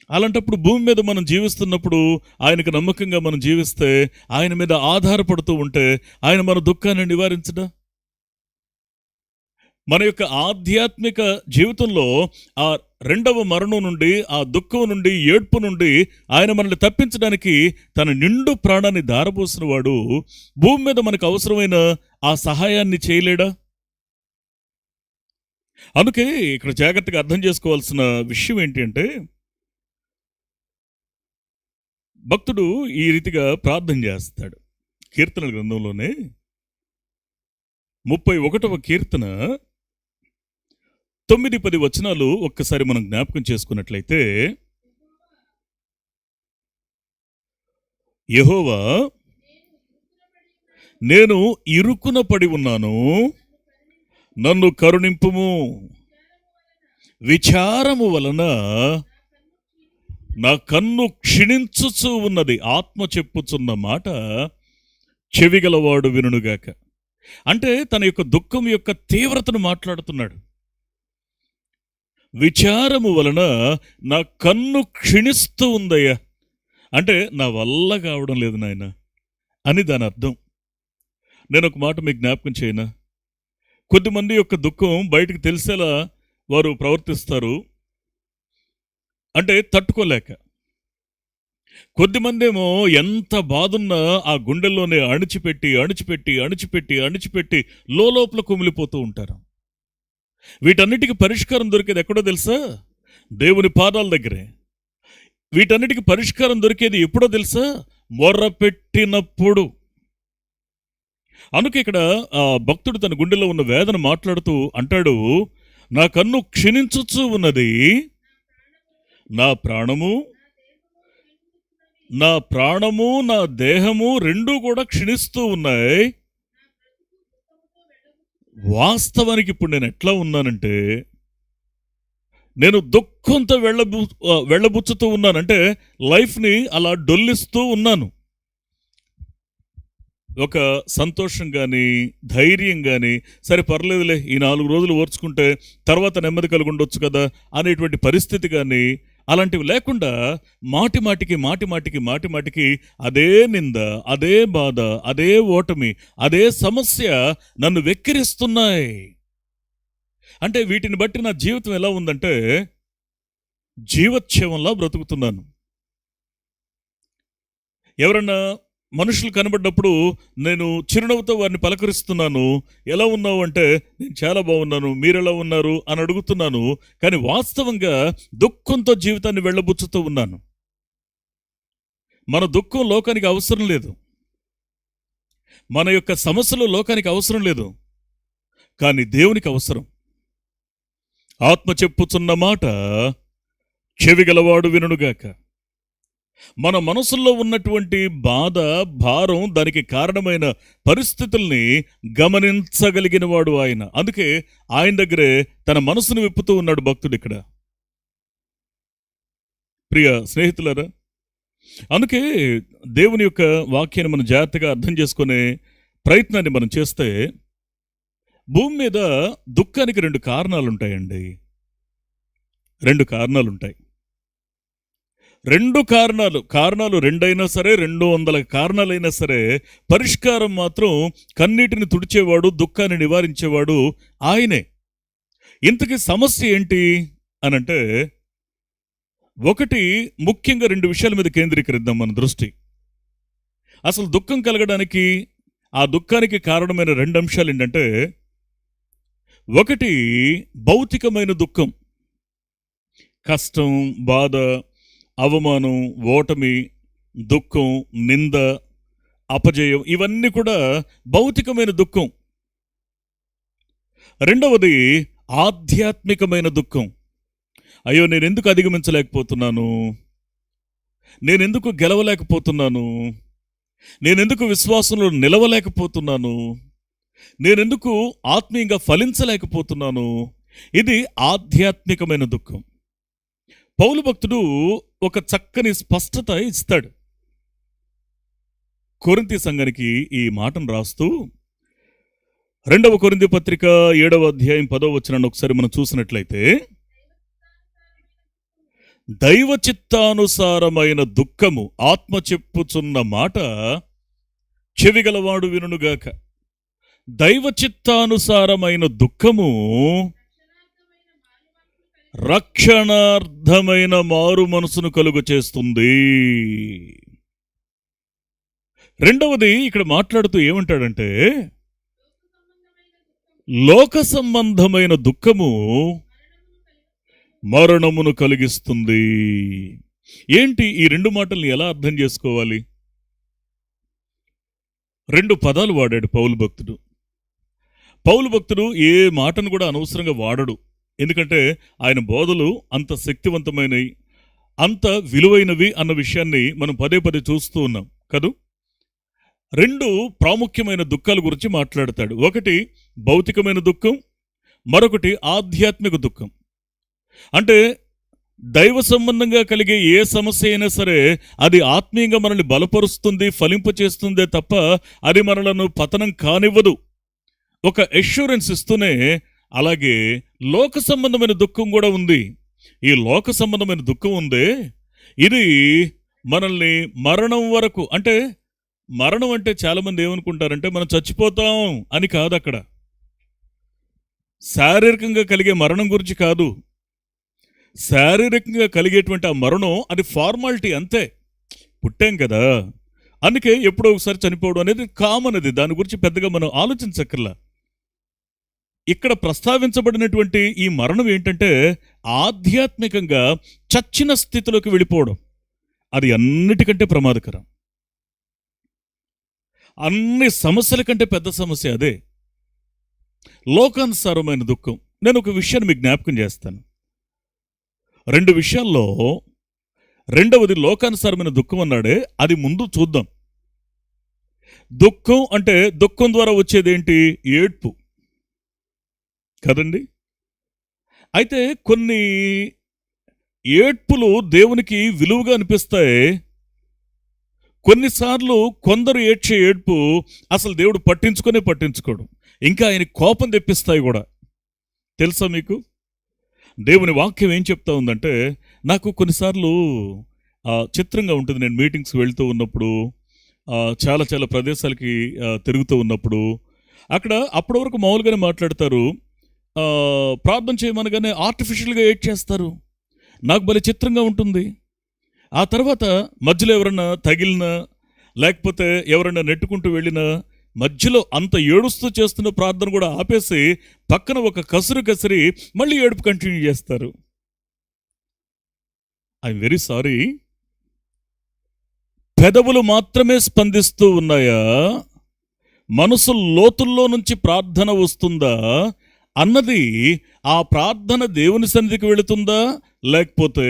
అలాంటప్పుడు భూమి మీద మనం జీవిస్తున్నప్పుడు ఆయనకు నమ్మకంగా మనం జీవిస్తే, ఆయన మీద ఆధారపడుతూ ఉంటే, ఆయన మన దుఃఖాన్ని నివారించడా? మన యొక్క ఆధ్యాత్మిక జీవితంలో ఆ రెండవ మరణం నుండి, ఆ దుఃఖం నుండి, ఏడ్పు నుండి ఆయన మనల్ని తప్పించడానికి తన నిండు ప్రాణాన్ని ధారపోసిన వాడు భూమి మీద మనకు అవసరమైన ఆ సహాయాన్ని చేయలేడా? అందుకే ఇక్కడ జాగ్రత్తగా అర్థం చేసుకోవాల్సిన విషయం ఏంటి అంటే, భక్తుడు ఈ రీతిగా ప్రార్థన చేస్తాడు. కీర్తనల గ్రంథంలోనే 31వ కీర్తన 9-10 వచనాలు ఒక్కసారి మనం జ్ఞాపకం చేసుకున్నట్లయితే, యెహోవా, నేను ఇరుకున పడి ఉన్నాను, నన్ను కరుణింపుము, విచారము వలన నా కన్ను క్షీణించుచూ ఉన్నది. ఆత్మ చెప్పుచున్న మాట చెవిగలవాడు వినుగాక. అంటే తన యొక్క దుఃఖం యొక్క తీవ్రతను మాట్లాడుతున్నాడు. విచారము వలన నా కన్ను క్షీణిస్తూ ఉందయ్యా, అంటే నా వల్ల కావడం లేదు నాయన అని దాని అర్థం. నేను ఒక మాట మీకు జ్ఞాపకం చేయనా? కొద్దిమంది యొక్క దుఃఖం బయటకు తెలిసేలా వారు ప్రవర్తిస్తారు, అంటే తట్టుకోలేక. కొద్దిమంది ఏమో ఎంత బాధున్నా ఆ గుండెల్లోనే అణిచిపెట్టి అణిచిపెట్టి అణిచిపెట్టి అణిచిపెట్టి లోపల కుమిలిపోతూ ఉంటారు. వీటన్నిటికీ పరిష్కారం దొరికేది ఎక్కడో తెలుసా? దేవుని పాదాల దగ్గరే. వీటన్నిటికీ పరిష్కారం దొరికేది ఎప్పుడో తెలుసా? మొర్రపెట్టినప్పుడు. అందుకే ఇక్కడ ఆ భక్తుడు తన గుండెలో ఉన్న వేదన మాట్లాడుతూ అంటాడు, నా కన్ను క్షీణించుచూ ఉన్నది, నా ప్రాణము నా దేహము రెండూ కూడా క్షీణిస్తూ ఉన్నాయి. వాస్తవానికి ఇప్పుడు నేను ఎట్లా ఉన్నానంటే, నేను దుఃఖంతో వెళ్ళబుచ్చుతూ ఉన్నానంటే, లైఫ్ని అలా డొల్లిస్తూ ఉన్నాను. ఒక సంతోషం కానీ, ధైర్యం కానీ, సరే పర్లేదులే ఈ 4 రోజులు ఓర్చుకుంటే తర్వాత నెమ్మది కలిగి ఉండొచ్చు కదా అనేటువంటి పరిస్థితి కానీ అలాంటివి లేకుండా మాటి మాటికి అదే నింద, అదే బాధ, అదే ఓటమి, అదే సమస్య నన్ను వెక్కిరిస్తున్నాయి. అంటే వీటిని బట్టి నా జీవితం ఎలా ఉందంటే జీవోత్సవంలా బ్రతుకుతున్నాను. ఎవరన్నా మనుషులు కనబడ్డప్పుడు నేను చిరునవ్వుతో వారిని పలకరిస్తున్నాను. ఎలా ఉన్నావు అంటే నేను చాలా బాగున్నాను, మీరెలా ఉన్నారు అని అడుగుతున్నాను. కానీ వాస్తవంగా దుఃఖంతో జీవితాన్ని వెళ్ళబుచ్చుతూ ఉన్నాను. మన దుఃఖం లోకానికి అవసరం లేదు, మన యొక్క సమస్యలు లోకానికి అవసరం లేదు, కానీ దేవునికి అవసరం. ఆత్మ చెప్పుచున్న మాట చెవిగలవాడు వినుగాక. మన మనసుల్లో ఉన్నటువంటి బాధ, భారం, దానికి కారణమైన పరిస్థితుల్ని గమనించగలిగిన వాడు ఆయన. అందుకే ఆయన దగ్గరే తన మనసును విప్పుతూ ఉన్నాడు భక్తుడు ఇక్కడ. ప్రియ స్నేహితులారా, అందుకే దేవుని యొక్క వాక్యాన్ని మనం జాగ్రత్తగా అర్థం చేసుకునే ప్రయత్నాన్ని మనం చేస్తే భూమి మీద దుఃఖానికి 2 కారణాలు ఉంటాయండి. 2 కారణాలు ఉంటాయి. 2 కారణాలు 2 అయినా సరే, 200 కారణాలైనా సరే, పరిష్కారం మాత్రం కన్నీటిని తుడిచేవాడు, దుఃఖాన్ని నివారించేవాడు ఆయనే. ఇంతకీ సమస్య ఏంటి అనంటే, ఒకటి ముఖ్యంగా 2 విషయాల మీద కేంద్రీకరిద్దాం మన దృష్టి. అసలు దుఃఖం కలగడానికి, ఆ దుఃఖానికి కారణమైన 2 అంశాలు ఏంటంటే, ఒకటి భౌతికమైన దుఃఖం, కష్టం, బాధ, అవమానం, ఓటమి, దుఃఖం, నింద, అపజయం, ఇవన్నీ కూడా భౌతికమైన దుఃఖం. రెండవది ఆధ్యాత్మికమైన దుఃఖం. అయ్యో నేనెందుకు అధిగమించలేకపోతున్నాను, నేనెందుకు గెలవలేకపోతున్నాను, నేనెందుకు విశ్వాసంలో నిలవలేకపోతున్నాను, నేనెందుకు ఆత్మీయంగా ఫలించలేకపోతున్నాను. ఇది ఆధ్యాత్మికమైన దుఃఖం. పౌలు భక్తుడు ఒక చక్కని స్పష్టత ఇస్తాడు. కొరింథీ సంఘానికి ఈ మాటను రాస్తూ 2వ కొరింథీ పత్రిక 7వ అధ్యాయం 10వ వచనాన్ని ఒకసారి మనం చూసినట్లయితే, దైవ చిత్తానుసారమైన దుఃఖము, ఆత్మ చెప్పుచున్న మాట చెవిగలవాడు వినుగాక. దైవ చిత్తానుసారమైన దుఃఖము రక్షణార్థమైన మారు మనసును కలుగు చేస్తుంది. రెండవది ఇక్కడ మాట్లాడుతూ ఏమంటాడంటే, లోక సంబంధమైన దుఃఖము మరణమును కలిగిస్తుంది. ఏంటి ఈ 2 మాటల్ని ఎలా అర్థం చేసుకోవాలి? 2 పదాలు వాడాడు పౌలు భక్తుడు. పౌలు భక్తుడు ఏ మాటను కూడా అనవసరంగా వాడడు. ఎందుకంటే ఆయన బోధలు అంత శక్తివంతమైనవి, అంత విలువైనవి అన్న విషయాన్ని మనం పదే చూస్తూ ఉన్నాం కదూ. 2 ప్రాముఖ్యమైన దుఃఖాల గురించి మాట్లాడతాడు. ఒకటి భౌతికమైన దుఃఖం, మరొకటి ఆధ్యాత్మిక దుఃఖం. అంటే దైవ సంబంధంగా కలిగే ఏ సమస్య అయినా సరే అది ఆత్మీయంగా మనల్ని బలపరుస్తుంది, ఫలింపు చేస్తుందే తప్ప అది మనలను పతనం కానివ్వదు. ఒక అష్యూరెన్స్ ఇస్తూనే అలాగే లోక సంబంధమైన దుఃఖం కూడా ఉంది. ఈ లోక సంబంధమైన దుఃఖం ఉందే, ఇది మనల్ని మరణం వరకు, అంటే మరణం అంటే చాలామంది ఏమనుకుంటారంటే మనం చచ్చిపోతాం అని కాదు. అక్కడ శారీరకంగా కలిగే మరణం గురించి కాదు. శారీరకంగా కలిగేటువంటి ఆ మరణం అది ఫార్మాలిటీ అంతే, పుట్టాం కదా, అందుకే ఎప్పుడో ఒకసారి చనిపోవడం అనేది కామన్. అది దాని గురించి పెద్దగా మనం ఆలోచించక్కర్లా. ఇక్కడ ప్రస్తావించబడినటువంటి ఈ మరణం ఏంటంటే ఆధ్యాత్మికంగా చచ్చిన స్థితిలోకి వెళ్ళిపోవడం. అది అన్నిటికంటే ప్రమాదకరం. అన్ని సమస్యల కంటే పెద్ద సమస్య అదే, లోకానుసారమైన దుఃఖం. నేను ఒక విషయాన్ని మీకు జ్ఞాపకం చేస్తాను. 2 విషయాల్లో రెండవది లోకానుసారమైన దుఃఖం అన్నాడే, అది ముందు చూద్దాం. దుఃఖం అంటే దుఃఖం ద్వారా వచ్చేదేంటి? ఏడ్పు కదండి. అయితే కొన్ని ఏడ్పులు దేవునికి విలువగా అనిపిస్తాయి, కొన్నిసార్లు కొందరు ఏడ్చే ఏడ్పు అసలు దేవుడు పట్టించుకోడు, ఇంకా ఆయన కోపం తెప్పిస్తాయి కూడా. తెలుసా మీకు? దేవుని వాక్యం ఏం చెప్తా ఉందంటే, నాకు కొన్నిసార్లు చిత్రంగా ఉంటుంది. నేను మీటింగ్స్కి వెళ్తూ ఉన్నప్పుడు, చాలా చాలా ప్రదేశాలకి తిరుగుతూ ఉన్నప్పుడు, అక్కడ అప్పటి వరకు మామూలుగానే మాట్లాడతారు, ప్రార్థన చేయమనగానే ఆర్టిఫిషియల్గా ఏడ్ చేస్తారు. నాకు భలే చిత్రంగా ఉంటుంది. ఆ తర్వాత మధ్యలో ఎవరన్నా తగిలినా, లేకపోతే ఎవరన్నా నెట్టుకుంటూ వెళ్ళినా, మధ్యలో అంత ఏడుస్తూ చేస్తున్న ప్రార్థన కూడా ఆపేసి పక్కన ఒక కసిరి మళ్ళీ ఏడుపు కంటిన్యూ చేస్తారు. I'm very sorry. పెదవులు మాత్రమే స్పందిస్తూ ఉన్నాయా, మనసు లోతుల్లో నుంచి ప్రార్థన వస్తుందా అన్నది, ఆ ప్రార్థన దేవుని సన్నిధికి వెళుతుందా, లేకపోతే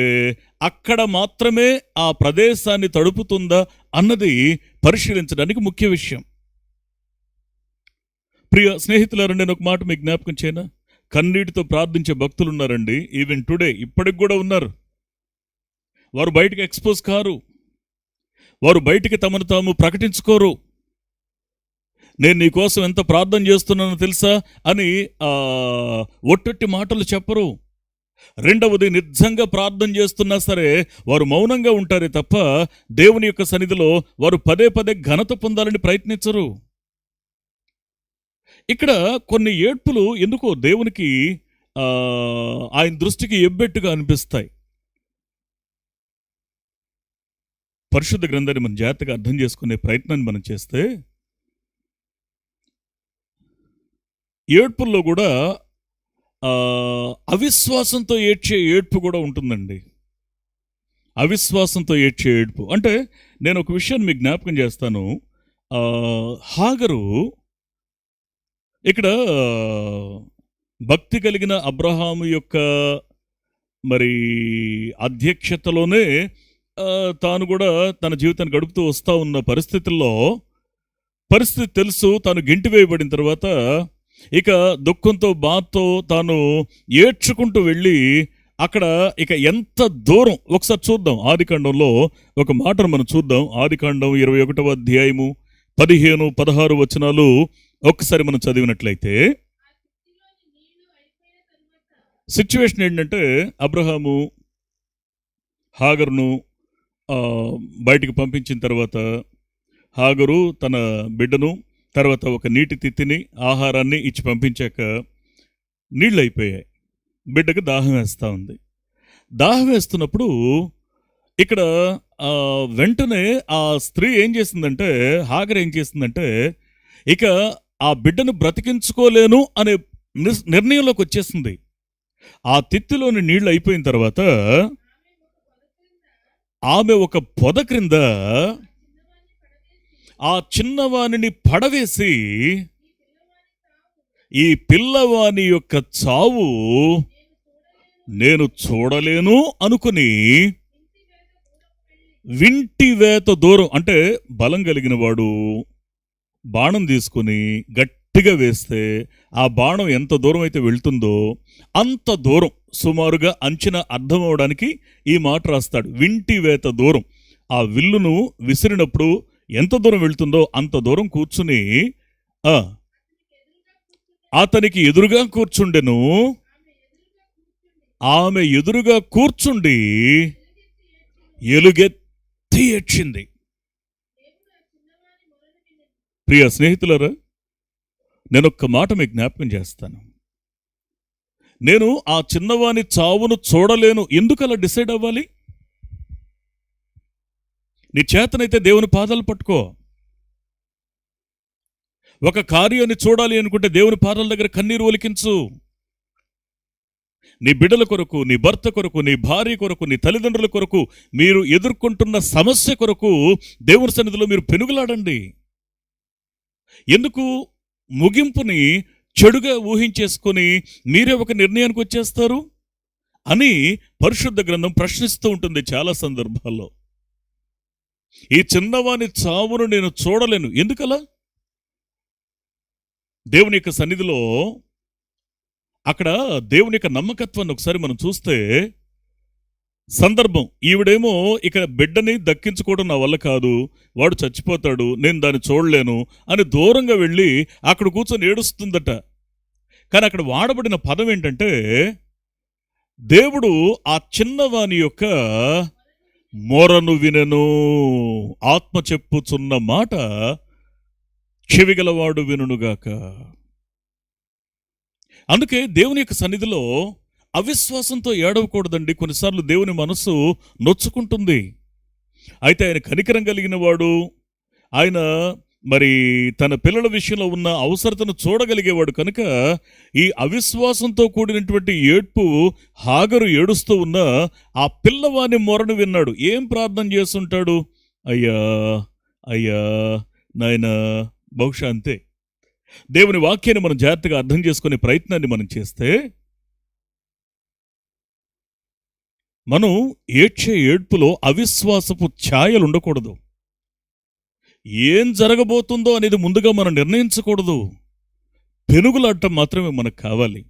అక్కడ మాత్రమే ఆ ప్రదేశాన్ని తడుపుతుందా అన్నది పరిశీలించడానికి ముఖ్య విషయం. ప్రియ స్నేహితులారా, నేను ఒక మాట మీకు జ్ఞాపకం చేయనా? కన్నీటితో ప్రార్థించే భక్తులు ఉన్నారండి. ఈవెన్ టుడే ఇప్పటికి కూడా ఉన్నారు. వారు బయటికి ఎక్స్పోజ్ కారు, వారు బయటికి తమను తాము ప్రకటించుకోరు. నేను నీకోసం ఎంత ప్రార్థన చేస్తున్నానో తెలుసా అని ఒట్టొట్టి మాటలు చెప్పరు. రెండవది, నిజంగా ప్రార్థన చేస్తున్నా సరే వారు మౌనంగా ఉంటారే తప్ప దేవుని యొక్క సన్నిధిలో వారు పదే పదే ఘనత పొందాలని ప్రయత్నించరు. ఇక్కడ కొన్ని ఏడ్పులు ఎందుకో దేవునికి ఆయన దృష్టికి ఎబ్బెట్టుగా అనిపిస్తాయి. పరిశుద్ధ గ్రంథాన్ని మనం జాగ్రత్తగా అర్థం చేసుకునే ప్రయత్నాన్ని మనం చేస్తే, ఏడ్పుల్లో కూడా అవిశ్వాసంతో ఏడ్చే ఏడ్పు కూడా ఉంటుందండి. అవిశ్వాసంతో ఏడ్చే ఏడ్పు అంటే, నేను ఒక విషయాన్ని మీకు జ్ఞాపకం చేస్తాను. హాగరు ఇక్కడ భక్తి కలిగిన అబ్రహాము యొక్క మరి అధ్యక్షతలోనే తాను కూడా తన జీవితాన్ని గడుపుతూ వస్తూ ఉన్న పరిస్థితి తెలుసు. తాను గెంటి వేయబడిన తర్వాత ఇక దుఃఖంతో బాధతో తాను ఏడ్చుకుంటూ వెళ్ళి అక్కడ ఇక ఎంత దూరం ఒకసారి చూద్దాం. ఆదికాండంలో ఒక మాటను మనం చూద్దాం. ఆదికాండం 21వ అధ్యాయము 15-16 వచనాలు ఒక్కసారి మనం చదివినట్లయితే, సిచ్యువేషన్ ఏంటంటే, అబ్రహాము హాగరును బయటికి పంపించిన తర్వాత, హాగరు తన బిడ్డను, తర్వాత ఒక నీటి తిత్తిని, ఆహారాన్ని ఇచ్చి పంపించాక నీళ్ళు అయిపోయాయి. బిడ్డకు దాహం వేస్తూ ఉంది. దాహం వేస్తున్నప్పుడు ఇక్కడ వెంటనే ఆ స్త్రీ ఏం చేసిందంటే, హాగర్ ఏం చేసిందంటే, ఇక ఆ బిడ్డను బ్రతికించుకోలేను అనే నిర్ణయంలోకి వచ్చేసింది. ఆ తిత్తిలోని నీళ్లు అయిపోయిన తర్వాత ఆమె ఒక పొద క్రింద ఆ చిన్నవాణిని పడవేసి, ఈ పిల్లవాని యొక్క చావు నేను చూడలేను అనుకుని వింటివేత దూరం, అంటే బలం కలిగిన వాడు బాణం తీసుకుని గట్టిగా వేస్తే ఆ బాణం ఎంత దూరం అయితే వెళ్తుందో అంత దూరం, సుమారుగా అంచనా అర్థం అవడానికి ఈ మాట రాస్తాడు. వింటివేత దూరం, ఆ విల్లును విసిరినప్పుడు ఎంత దూరం వెళ్తుందో అంత దూరం కూర్చుని అతనికి ఎదురుగా కూర్చుండెను. ఆమె ఎదురుగా కూర్చుండి ఎలుగెత్తి ఏడ్చింది. ప్రియ స్నేహితులారా, నేనొక్క మాట మీకు జ్ఞాపకం చేస్తాను. నేను ఆ చిన్నవాని చావును చూడలేను. ఎందుకు అలా డిసైడ్ అవ్వాలి? నీ చేతనైతే దేవుని పాదాలు పట్టుకో. ఒక కార్యాన్ని చూడాలి అనుకుంటే దేవుని పాదాల దగ్గర కన్నీరు ఒలికించు. నీ బిడ్డల కొరకు, నీ భర్త కొరకు, నీ భార్య కొరకు, నీ తల్లిదండ్రుల కొరకు, మీరు ఎదుర్కొంటున్న సమస్య కొరకు దేవుని సన్నిధిలో మీరు పెనుగులాడండి. ఎందుకు ముగింపుని చెడుగా ఊహించేసుకొని మీరే ఒక నిర్ణయానికి వచ్చేస్తారు అని పరిశుద్ధ గ్రంథం ప్రశ్నిస్తూ ఉంటుంది చాలా సందర్భాల్లో. ఈ చిన్నవాని చావును నేను చూడలేను. ఎందుకలా? దేవుని యొక్క సన్నిధిలో అక్కడ దేవుని యొక్క నమ్మకత్వాన్ని ఒకసారి మనం చూస్తే, సందర్భం. ఈవిడేమో ఇక బిడ్డని దక్కించుకోవడం నా వల్ల కాదు, వాడు చచ్చిపోతాడు, నేను దాన్ని చూడలేను అని దూరంగా వెళ్ళి అక్కడ కూర్చొని ఏడుస్తుందట. కానీ అక్కడ వాడబడిన పదం ఏంటంటే, దేవుడు ఆ చిన్నవాని యొక్క మొరను వినెను. ఆత్మ చెప్పుచున్న మాట చెవిగలవాడు వినుగాక. అందుకే దేవుని యొక్క సన్నిధిలో అవిశ్వాసంతో ఏడవకూడదండి. కొన్నిసార్లు దేవుని మనస్సు నొచ్చుకుంటుంది. అయితే ఆయన కనికరం కలిగిన వాడు, ఆయన మరి తన పిల్లల విషయంలో ఉన్న అవసరతను చూడగలిగేవాడు కనుక ఈ అవిశ్వాసంతో కూడినటువంటి ఏడ్పు, హాగరు ఏడుస్తూ ఉన్న ఆ పిల్లవాని మొరను విన్నాడు. ఏం ప్రార్థన చేస్తుంటాడు? అయ్యా అయ్యా నాయనా. బహుశా అంతే. దేవుని వాక్యాన్ని మనం జాగ్రత్తగా అర్థం చేసుకునే ప్రయత్నాన్ని మనం చేస్తే, మనం ఏడ్చే ఏడ్పులో అవిశ్వాసపు ఛాయలు ఉండకూడదు. ఏం జరగబోతుందో అనేది ముందుగా మనం నిర్ణయించకూడదు. పెనుగులాడటం మాత్రమే మనకు కావాలి.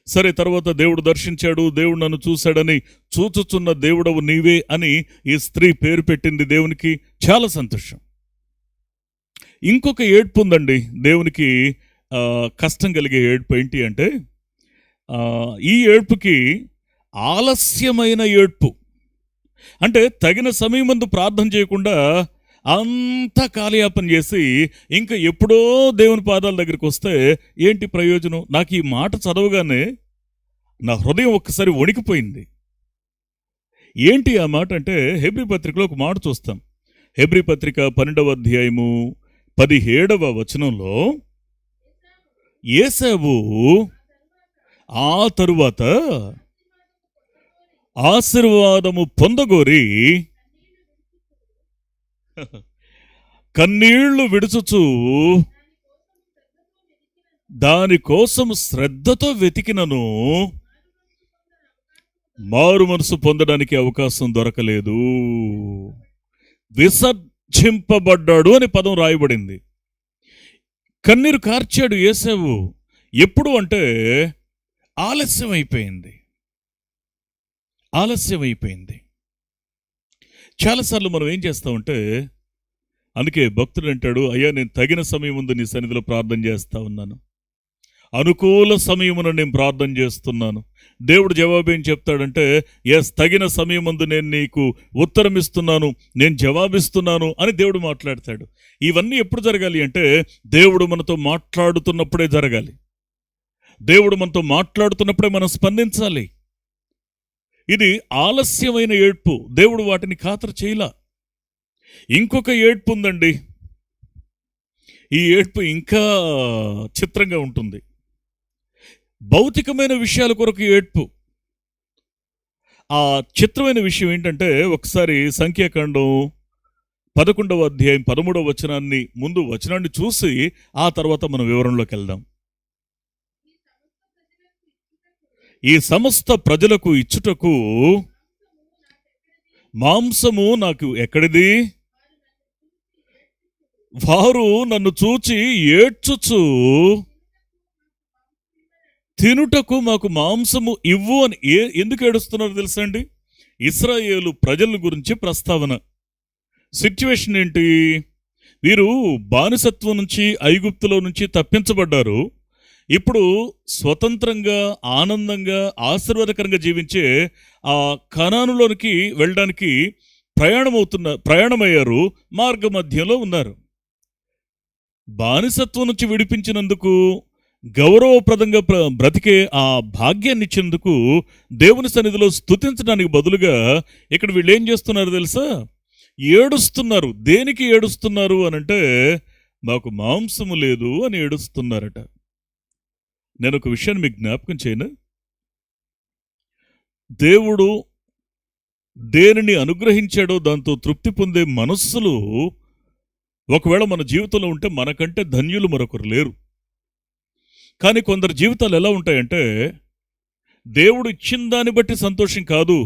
సరే, తర్వాత దేవుడు దర్శించాడు, దేవుడు నన్ను చూశాడని, చూచుచున్న దేవుడవు నీవే అని ఈ స్త్రీ పేరు పెట్టింది దేవునికి. చాలా సంతోషం. ఇంకొక ఏడ్పు ఉందండి దేవునికి కష్టం కలిగే ఏడ్పు. ఏంటి అంటే, ఈ ఏడ్పుకి ఆలస్యమైన ఏడ్పు. అంటే తగిన సమయమందు ప్రార్థన చేయకుండా అంతా కాలయాపన చేసి ఇంకా ఎప్పుడో దేవుని పాదాల దగ్గరికి వస్తే ఏంటి ప్రయోజనం? నాకు ఈ మాట చదవగానే నా హృదయం ఒక్కసారి వణికిపోయింది. ఏంటి ఆ మాట అంటే, హెబ్రీ పత్రికలో ఒక మాట చూస్తాం. హెబ్రీ పత్రిక 12వ అధ్యాయము 17వ వచనంలో, ఏశావు ఆ తరువాత ఆశీర్వాదము పొందగోరి కన్నీళ్లు విడుచుచు దానికోసం శ్రద్ధతో వెతికినను మారు మనసు పొందడానికి అవకాశం దొరకలేదు. విసర్జింపబడ్డాడు అని పదం రాయబడింది. కన్నీరు కార్చాడు ఏశావు. ఎప్పుడు అంటే ఆలస్యం అయిపోయింది. చాలాసార్లు మనం ఏం చేస్తామంటే, అందుకే భక్తుడు అంటాడు, అయ్యా నేను తగిన సమయం ముందు నీ సన్నిధిలో ప్రార్థన చేస్తా ఉన్నాను, అనుకూల సమయమున నేను ప్రార్థన చేస్తున్నాను. దేవుడు జవాబు ఏం చెప్తాడంటే, ఎస్, తగిన సమయం ముందు నేను నీకు ఉత్తరం ఇస్తున్నాను, నేను జవాబిస్తున్నాను అని దేవుడు మాట్లాడతాడు. ఇవన్నీ ఎప్పుడు జరగాలి అంటే, దేవుడు మనతో మాట్లాడుతున్నప్పుడే జరగాలి. దేవుడు మనతో మాట్లాడుతున్నప్పుడే మనం స్పందించాలి. ఇది ఆలస్యమైన ఏడ్పు. దేవుడు వాటిని ఖాతరు చేయలా. ఇంకొక ఏడ్పు ఉందండి. ఈ ఏడ్పు ఇంకా చిత్రంగా ఉంటుంది. భౌతికమైన విషయాల కొరకు ఏడ్పు. ఆ చిత్రమైన విషయం ఏంటంటే, ఒకసారి సంఖ్యాకాండం 11వ అధ్యాయం 13వ వచనాన్ని, ముందు వచనాన్ని చూసి ఆ తర్వాత మనం వివరంలోకి వెళ్దాం. ఈ సమస్త ప్రజలకు ఇచ్చుటకు మాంసము నాకు ఎక్కడిది? వారు నన్ను చూచి ఏడ్చుచు తినుటకు మాకు మాంసము ఇవ్వు అని ఎందుకు ఏడుస్తున్నారు తెలుసా అండి? ఇశ్రాయేలు ప్రజల గురించి ప్రస్తావన. సిచ్యువేషన్ ఏంటి? వీరు బానిసత్వం నుంచి, ఐగుప్తులో నుంచి తప్పించబడ్డారు. ఇప్పుడు స్వతంత్రంగా, ఆనందంగా, ఆశీర్వాదకరంగా జీవించే ఆ కనానులోనికి వెళ్ళడానికి ప్రయాణమయ్యారు. మార్గ మధ్యలో ఉన్నారు. బానిసత్వం నుంచి విడిపించినందుకు, గౌరవప్రదంగా బ్రతికే ఆ భాగ్యాన్ని ఇచ్చేందుకు దేవుని సన్నిధిలో స్తుతించడానికి బదులుగా ఇక్కడ వీళ్ళు ఏం చేస్తున్నారు తెలుసా? ఏడుస్తున్నారు. దేనికి ఏడుస్తున్నారు అనంటే, మాకు మాంసము లేదు అని ఏడుస్తున్నారట. నేను ఒక విషయాన్ని మీకు జ్ఞాపకం చేయను. దేవుడు దేనిని అనుగ్రహించాడో దాంతో తృప్తి పొందే మనస్సులు ఒకవేళ మన జీవితంలో ఉంటే మనకంటే ధన్యులు మరొకరు లేరు. కానీ కొందరు జీవితాలు ఎలా ఉంటాయంటే, దేవుడు ఇచ్చిన దాన్ని బట్టి సంతోషం కాదు,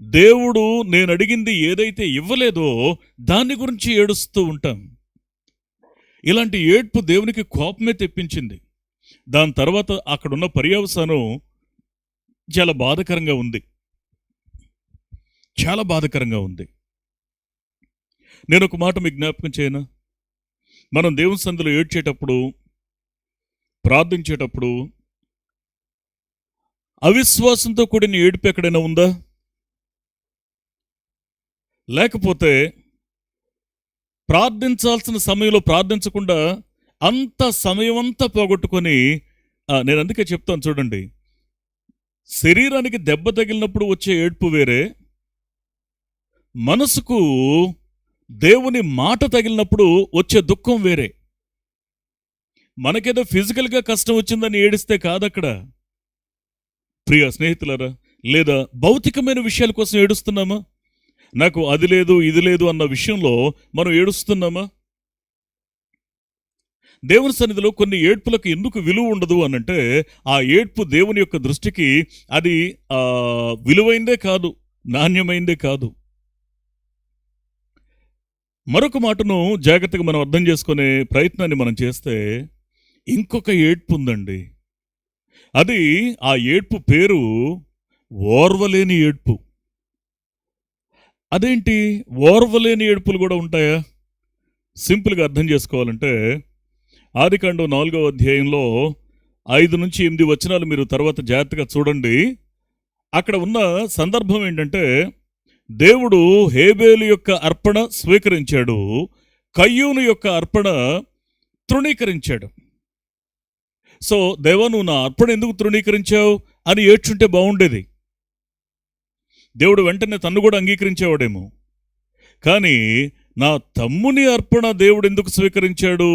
దేవుడు నేను అడిగింది ఏదైతే ఇవ్వలేదో దాని గురించి ఏడుస్తూ ఉంటాం. ఇలాంటి ఏడ్పు దేవునికి కోపమే తెప్పించింది. దాని తర్వాత అక్కడున్న పర్యవసానం చాలా బాధకరంగా ఉంది. చాలా బాధకరంగా ఉంది. నేను ఒక మాట మీకు జ్ఞాపకం చేయనా? మనం దేవుని సన్నిధిలో ఏడ్చేటప్పుడు, ప్రార్థించేటప్పుడు అవిశ్వాసంతో కూడిన ఏడుపు ఎక్కడైనా ఉందా? లేకపోతే ప్రార్థించాల్సిన సమయంలో ప్రార్థించకుండా అంత సమయమంతా పోగొట్టుకొని, నేను అందుకే చెప్తాను చూడండి, శరీరానికి దెబ్బ తగిలినప్పుడు వచ్చే ఏడ్పు వేరే, మనసుకు దేవుని మాట తగిలినప్పుడు వచ్చే దుఃఖం వేరే. మనకేదో ఫిజికల్గా కష్టం వచ్చిందని ఏడిస్తే కాదక్కడ. ప్రియ స్నేహితులారా, లేదా భౌతికమైన విషయాల కోసం ఏడుస్తున్నామా? నాకు అది లేదు ఇది లేదు అన్న విషయంలో మనం ఏడుస్తున్నామా? దేవుని సన్నిధిలో కొన్ని ఏడ్పులకు ఎందుకు విలువ ఉండదు అనంటే, ఆ ఏడ్పు దేవుని యొక్క దృష్టికి అది విలువైందే కాదు, నాణ్యమైందే కాదు. మరొక మాటను జాగ్రత్తగా మనం అర్థం చేసుకునే ప్రయత్నాన్ని మనం చేస్తే, ఇంకొక ఏడ్పు ఉందండి. అది ఆ ఏడ్పు పేరు ఓర్వలేని ఏడ్పు. అదేంటి, ఓర్వలేని ఏడ్పులు కూడా ఉంటాయా? సింపుల్గా అర్థం చేసుకోవాలంటే, ఆదికాండం 4వ అధ్యాయంలో 5-8 వచనాలు మీరు తర్వాత జాగ్రత్తగా చూడండి. అక్కడ ఉన్న సందర్భం ఏంటంటే, దేవుడు హేబేలు యొక్క అర్పణ స్వీకరించాడు, కయ్యూను యొక్క అర్పణ తృణీకరించాడు. సో దేవా, నువ్వు నా అర్పణ ఎందుకు తృణీకరించావు అని ఏడ్చుంటే బాగుండేది. దేవుడు వెంటనే తన్ను కూడా అంగీకరించేవాడేమో. కానీ నా తమ్ముని అర్పణ దేవుడు ఎందుకు స్వీకరించాడు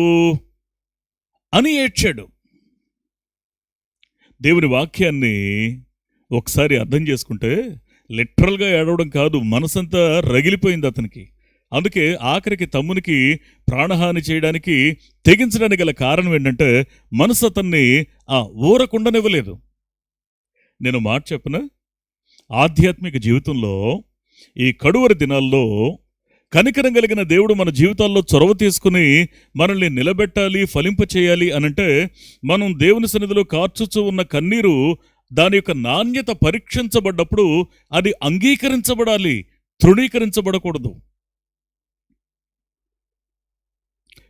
అని ఏడ్చాడు. దేవుని వాక్యాన్ని ఒకసారి అర్థం చేసుకుంటే లిటరల్గా ఏడవడం కాదు, మనసంతా రగిలిపోయింది అతనికి. అందుకే ఆఖరికి తమ్మునికి ప్రాణహాని చేయడానికి తెగించడానికి గల కారణం ఏంటంటే, మనసు అతన్ని ఊరకుండనివ్వలేదు. నేను మాట చెప్పనా, ఆధ్యాత్మిక జీవితంలో ఈ కడువరి దినాల్లో కనికరం కలిగిన దేవుడు మన జీవితాల్లో చొరవ తీసుకుని మనల్ని నిలబెట్టాలి, ఫలింపచేయాలి అనంటే, మనం దేవుని సన్నిధిలో కార్చుచూ ఉన్న కన్నీరు దాని యొక్క నాణ్యత పరీక్షించబడ్డప్పుడు అది అంగీకరించబడాలి, తృణీకరించబడకూడదు.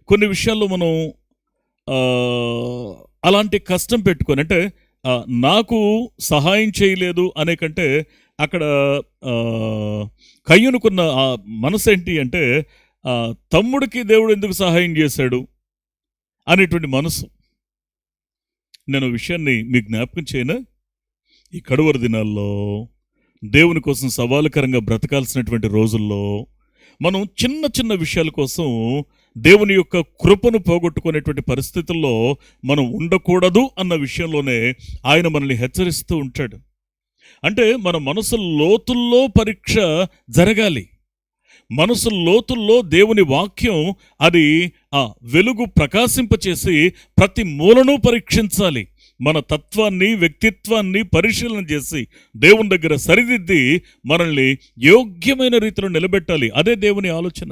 కొన్ని విషయాల్లో మనం అలాంటి కష్టం పెట్టుకొని, అంటే నాకు సహాయం చేయలేదు అనే కంటే అక్కడ కయ్యూనుకున్న మనసు ఏంటి అంటే, తమ్ముడికి దేవుడు ఎందుకు సహాయం చేశాడు అనేటువంటి మనసు. నేను విషయాన్ని మీకు జ్ఞాపకం చేయనా? ఈ కడువరి దినాల్లో దేవుని కోసం సవాలుకరంగా బ్రతకాల్సినటువంటి రోజుల్లో మనం చిన్న చిన్న విషయాల కోసం దేవుని యొక్క కృపను పోగొట్టుకునేటువంటి పరిస్థితుల్లో మనం ఉండకూడదు అన్న విషయంలోనే ఆయన మనల్ని హెచ్చరిస్తూ ఉంటాడు. అంటే మన మనసు లోతుల్లో పరీక్ష జరగాలి. మనసు లోతుల్లో దేవుని వాక్యం అది వెలుగు ప్రకాశింపచేసి ప్రతి మూలను పరీక్షించాలి. మన తత్వాన్ని, వ్యక్తిత్వాన్ని పరిశీలన చేసి దేవుని దగ్గర సరిదిద్ది మనల్ని యోగ్యమైన రీతిలో నిలబెట్టాలి. అదే దేవుని ఆలోచన.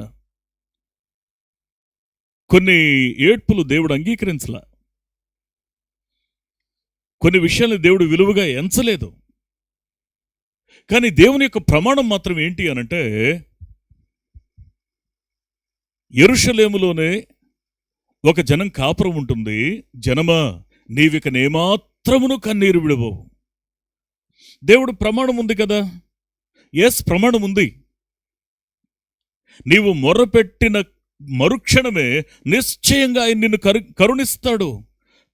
కొన్ని ఏడ్పులు దేవుడు అంగీకరించలా, కొన్ని విషయాలను దేవుడు విలువగా ఎంచలేదు. కానీ దేవుని యొక్క ప్రమాణం మాత్రం ఏంటి అనంటే, యెరూషలేములోనే ఒక జనం కాపురం ఉంటుంది. జనమా, నీవిక నేమాత్రమును కన్నీరు విడవవు. దేవుడు ప్రమాణం ఉంది కదా, ఎస్ ప్రమాణం ఉంది. నీవు మొర్రపెట్టిన మరుక్షణమే నిశ్చయంగా ఆయన నిన్ను కరుణిస్తాడు.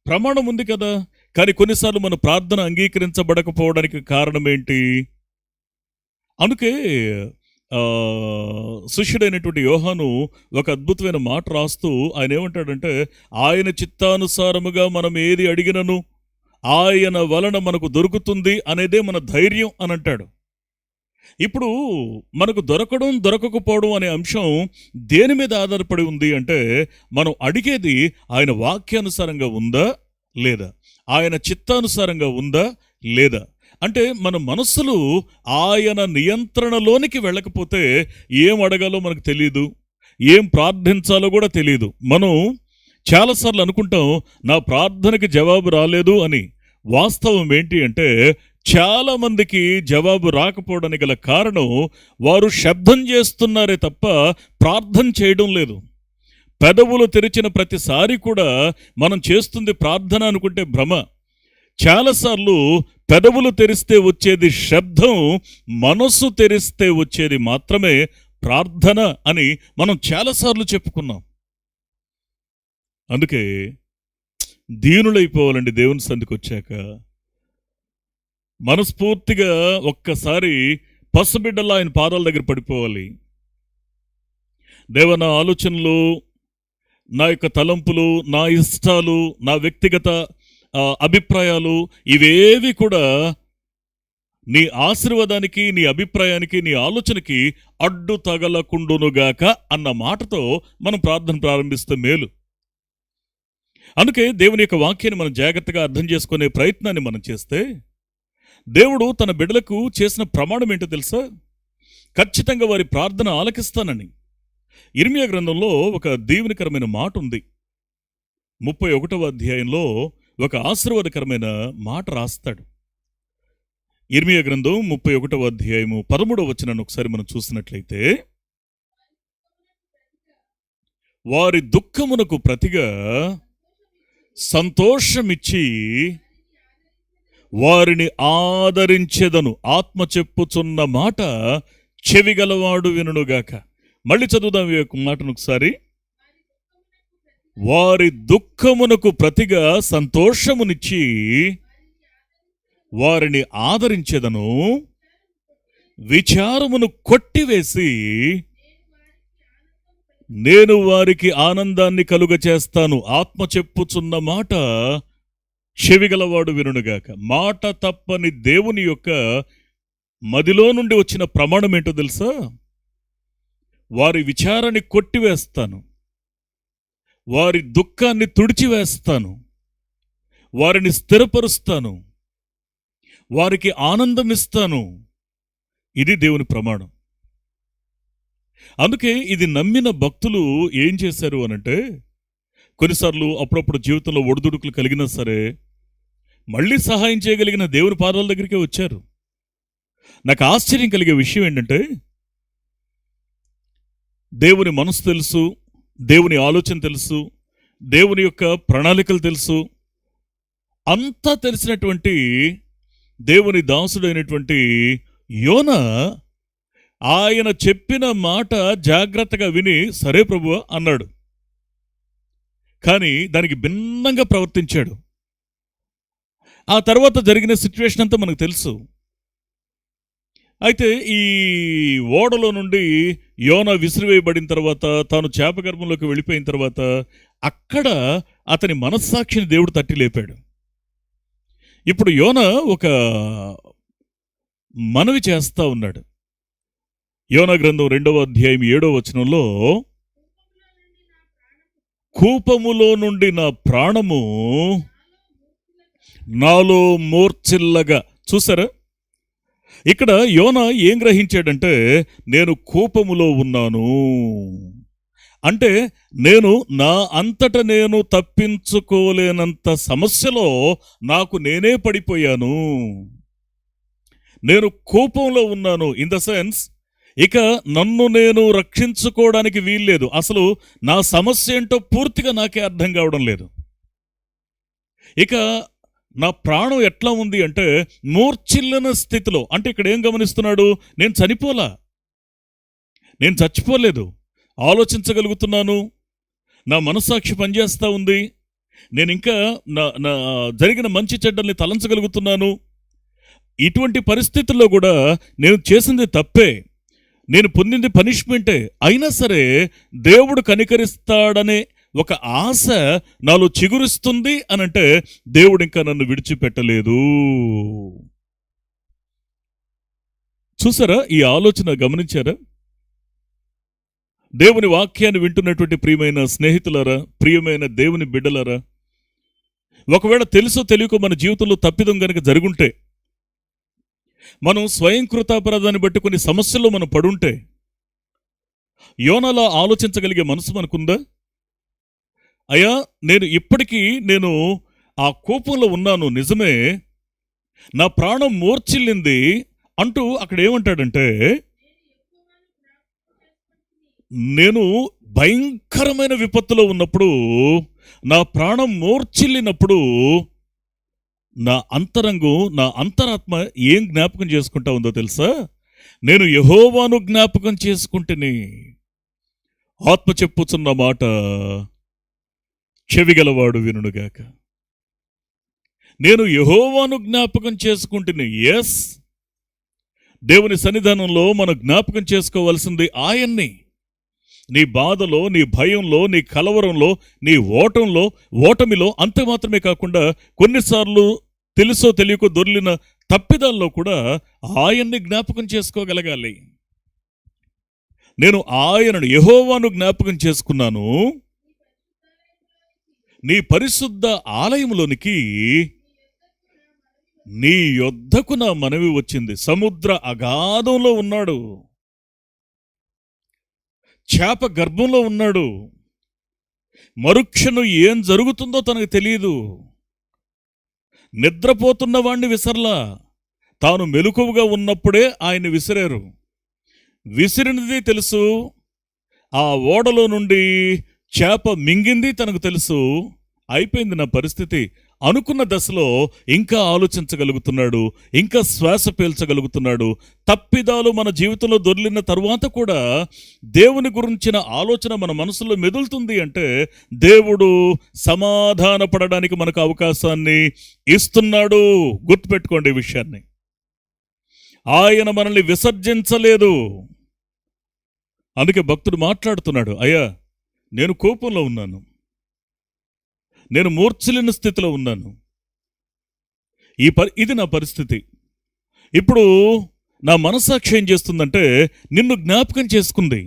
ప్రమాణం ఉంది కదా. కానీ కొన్నిసార్లు మన ప్రార్థన అంగీకరించబడకపోవడానికి కారణం ఏంటి? అందుకే శిష్యుడైనటువంటి యోహాను ఒక అద్భుతమైన మాట రాస్తూ ఆయన ఏమంటాడంటే, ఆయన చిత్తానుసారముగా మనం ఏది అడిగినను ఆయన వలన మనకు దొరుకుతుంది అనేదే మన ధైర్యం అని అంటాడు. ఇప్పుడు మనకు దొరకడం దొరకకపోవడం అనే అంశం దేని మీద ఆధారపడి ఉంది అంటే, మనం అడిగేది ఆయన వాక్యానుసారంగా ఉందా లేదా, ఆయన చిత్తానుసారంగా ఉందా లేదా. అంటే మన మనస్సులు ఆయన నియంత్రణలోనికి వెళ్ళకపోతే ఏం అడగాలో మనకు తెలియదు, ఏం ప్రార్థించాలో కూడా తెలియదు. మనం చాలాసార్లు అనుకుంటాం నా ప్రార్థనకి జవాబు రాలేదు అని. వాస్తవం ఏంటి అంటే, చాలా మందికి జవాబు రాకపోవడానికి గల కారణం వారు శబ్దం చేస్తున్నారే తప్ప ప్రార్థన చేయడం లేదు. పెదవులు తెరిచిన ప్రతిసారి కూడా మనం చేస్తుంది ప్రార్థన అనుకుంటే భ్రమ. చాలాసార్లు పెదవులు తెరిస్తే వచ్చేది శబ్దం, మనస్సు తెరిస్తే వచ్చేది మాత్రమే ప్రార్థన అని మనం చాలాసార్లు చెప్పుకున్నాం. అందుకే దీనులైపోవాలండి దేవుని సంధికి వచ్చాక. మనస్ఫూర్తిగా ఒక్కసారి పసిబిడ్డలా ఆయన పాదాల దగ్గర పడిపోవాలి. దేవ, నా ఆలోచనలు, నా యొక్క తలంపులు, నా ఇష్టాలు, నా వ్యక్తిగత అభిప్రాయాలు ఇవేవి కూడా నీ ఆశీర్వాదానికి, నీ అభిప్రాయానికి, నీ ఆలోచనకి అడ్డు తగలకుండునుగాక అన్న మాటతో మనం ప్రార్థన ప్రారంభిస్తే మేలు. అందుకే దేవుని యొక్క వాక్యాన్ని మనం జాగ్రత్తగా అర్థం చేసుకునే ప్రయత్నాన్ని మనం చేస్తే, దేవుడు తన బిడ్డలకు చేసిన ప్రమాణం ఏంటో తెలుసా? ఖచ్చితంగా వారి ప్రార్థన ఆలకిస్తానని. ఇర్మియా గ్రంథంలో ఒక దీవెనకరమైన మాట ఉంది. 31వ అధ్యాయంలో ఒక ఆశీర్వాదకరమైన మాట రాస్తాడు. ఇర్మియా గ్రంథం 31వ అధ్యాయము 13వ వచనాన్ని ఒకసారి మనం చూసినట్లయితే, వారి దుఃఖమునకు ప్రతిగా సంతోషమిచ్చి వారిని ఆదరించెదను. ఆత్మ చెప్పుచున్న మాట చెవిగలవాడు వినుగాక. మళ్ళీ చదువుదాం ఈ యొక్క మాటను ఒకసారి. వారి దుఃఖమునకు ప్రతిగా సంతోషమునిచ్చి వారిని ఆదరించెదను, విచారమును కొట్టివేసి నేను వారికి ఆనందాన్ని కలుగ చేస్తాను. ఆత్మ చెప్పుచున్న మాట చెవిగలవాడు వినుగాక. మాట తప్పని దేవుని యొక్క మదిలో నుండి వచ్చిన ప్రమాణం ఏంటో తెలుసా? వారి విచారాన్ని కొట్టివేస్తాను, వారి దుఃఖాన్ని తుడిచివేస్తాను, వారిని స్థిరపరుస్తాను, వారికి ఆనందం ఇస్తాను. ఇది దేవుని ప్రమాణం. అందుకే ఇది నమ్మిన భక్తులు ఏం చేశారు అనంటే, కొన్నిసార్లు అప్పుడప్పుడు జీవితంలో ఒడిదుడుకులు కలిగినా సరే మళ్ళీ సహాయం చేయగలిగిన దేవుని పాదాల దగ్గరికే వచ్చారు. నాకు ఆశ్చర్యం కలిగే విషయం ఏంటంటే, దేవుని మనసు తెలుసు, దేవుని ఆలోచన తెలుసు, దేవుని యొక్క ప్రణాళికలు తెలుసు. అంతా తెలిసినటువంటి దేవుని దాసుడైనటువంటి యోనా ఆయన చెప్పిన మాట జాగ్రత్తగా విని సరే ప్రభువా అన్నాడు. కానీ దానికి భిన్నంగా ప్రవర్తించాడు. ఆ తర్వాత జరిగిన సిచ్యువేషన్ అంతా మనకు తెలుసు. అయితే ఈ ఓడలో నుండి యోనా విసిరివేయబడిన తర్వాత, తాను చేపగర్భంలోకి వెళ్ళిపోయిన తర్వాత అక్కడ అతని మనస్సాక్షిని దేవుడు తట్టి లేపాడు. ఇప్పుడు యోనా ఒక మనవి చేస్తా ఉన్నాడు. యోనా గ్రంథం 2వ అధ్యాయం 7వ వచనంలో, కూపములో నుండి నా ప్రాణము నాలో మూర్ఛిల్లగా. చూసారా? ఇక్కడ యోనా ఏం గ్రహించాడంటే, నేను కూపములో ఉన్నాను అంటే నేను నా అంతట నేను తప్పించుకోలేనంత సమస్యలో నాకు నేనే పడిపోయాను. నేను కోపంలో ఉన్నాను. ఇన్ ద సెన్స్, ఇక నన్ను నేను రక్షించుకోవడానికి వీల్లేదు. అసలు నా సమస్య ఏంటో పూర్తిగా నాకే అర్థం కావడం లేదు. ఇక నా ప్రాణం ఎట్లా ఉంది అంటే మూర్ఛిల్లిన స్థితిలో. అంటే ఇక్కడ ఏం గమనిస్తున్నాడు? నేను చచ్చిపోలేదు, ఆలోచించగలుగుతున్నాను, నా మనస్సాక్షి పనిచేస్తూ ఉంది, నేను ఇంకా నా జరిగిన మంచి చెడ్డల్ని తలంచగలుగుతున్నాను. ఇటువంటి పరిస్థితుల్లో కూడా నేను చేసింది తప్పే, నేను పొందింది పనిష్మెంటే, అయినా సరే దేవుడు కనికరిస్తాడనే ఒక ఆశ నాలో చిగురిస్తుంది అనంటే దేవుడు ఇంకా నన్ను విడిచిపెట్టలేదు. చూసారా? ఈ ఆలోచన గమనించారా? దేవుని వాక్యాన్ని వింటున్నటువంటి ప్రియమైన స్నేహితులారా, ప్రియమైన దేవుని బిడ్డలారా, ఒకవేళ తెలుసో తెలియకో మన జీవితంలో తప్పిదం గనుక జరుగుంటే, మనం స్వయం కృతాపరాధాన్ని బట్టి కొన్ని సమస్యల్లో మనం పడుంటే, యోనాలా ఆలోచించగలిగే మనసు మనకుందా? అయ్యా, నేను ఇప్పటికీ ఆ కోపంలో ఉన్నాను నిజమే, నా ప్రాణం మూర్ఛిల్లింది అంటూ అక్కడ ఏమంటాడంటే, నేను భయంకరమైన విపత్తులో ఉన్నప్పుడు, నా ప్రాణం మూర్ఛిల్లినప్పుడు నా అంతరంగం, నా అంతరాత్మ ఏం జ్ఞాపకం చేసుకుంటా ఉందో తెలుసా? నేను యెహోవాను జ్ఞాపకం చేసుకుంటేనే. ఆత్మ చెప్పుచున్న మాట చెవిగలవాడు వినుగాక. నేను యెహోవాను జ్ఞాపకం చేసుకుంటేనే. ఎస్, దేవుని సన్నిధానంలో మనం జ్ఞాపకం చేసుకోవాల్సింది ఆయన్ని. నీ బాధలో, నీ భయంలో, నీ కలవరంలో, నీ ఓటమిలో అంతే మాత్రమే కాకుండా కొన్నిసార్లు తెలుసో తెలియకో దొర్లిన తప్పిదాల్లో కూడా ఆయన్ని జ్ఞాపకం చేసుకోగలగాలి. నేను ఆయనను, యెహోవాను జ్ఞాపకం చేసుకున్నాను. నీ పరిశుద్ధ ఆలయంలోనికి నీ యొద్దకు నా మనవి వచ్చింది. సముద్ర అగాధంలో ఉన్నాడు, చేప గర్భంలో ఉన్నాడు. మరుక్షణం ఏం జరుగుతుందో తనకు తెలియదు. నిద్రపోతున్న వాణ్ణి విసరలా, తాను మెలకువగా ఉన్నప్పుడే ఆయన విసిరారు. విసిరినది తెలుసు, ఆ ఓడలో నుండి చేప మింగింది తనకు తెలుసు. అయిపోయింది నా పరిస్థితి అనుకున్న దశలో ఇంకా ఆలోచించగలుగుతున్నాడు, ఇంకా శ్వాస పీల్చగలుగుతున్నాడు. తప్పిదాలు మన జీవితంలో దొర్లిన తరువాత కూడా దేవుని గురించిన ఆలోచన మన మనసులో మెదులుతుంది అంటే దేవుడు సమాధాన పడడానికి మనకు అవకాశాన్ని ఇస్తున్నాడు. గుర్తుపెట్టుకోండి ఈ విషయాన్ని. ఆయన మనల్ని విసర్జించలేదు. అందుకే భక్తుడు మాట్లాడుతున్నాడు, అయ్యా నేను కోపంలో ఉన్నాను, నేను మూర్ఛిల్లిన స్థితిలో ఉన్నాను, ఇది నా పరిస్థితి. ఇప్పుడు నా మనస్సాక్షి ఏం చేస్తుందంటే నిన్ను జ్ఞాపకం చేసుకుంది.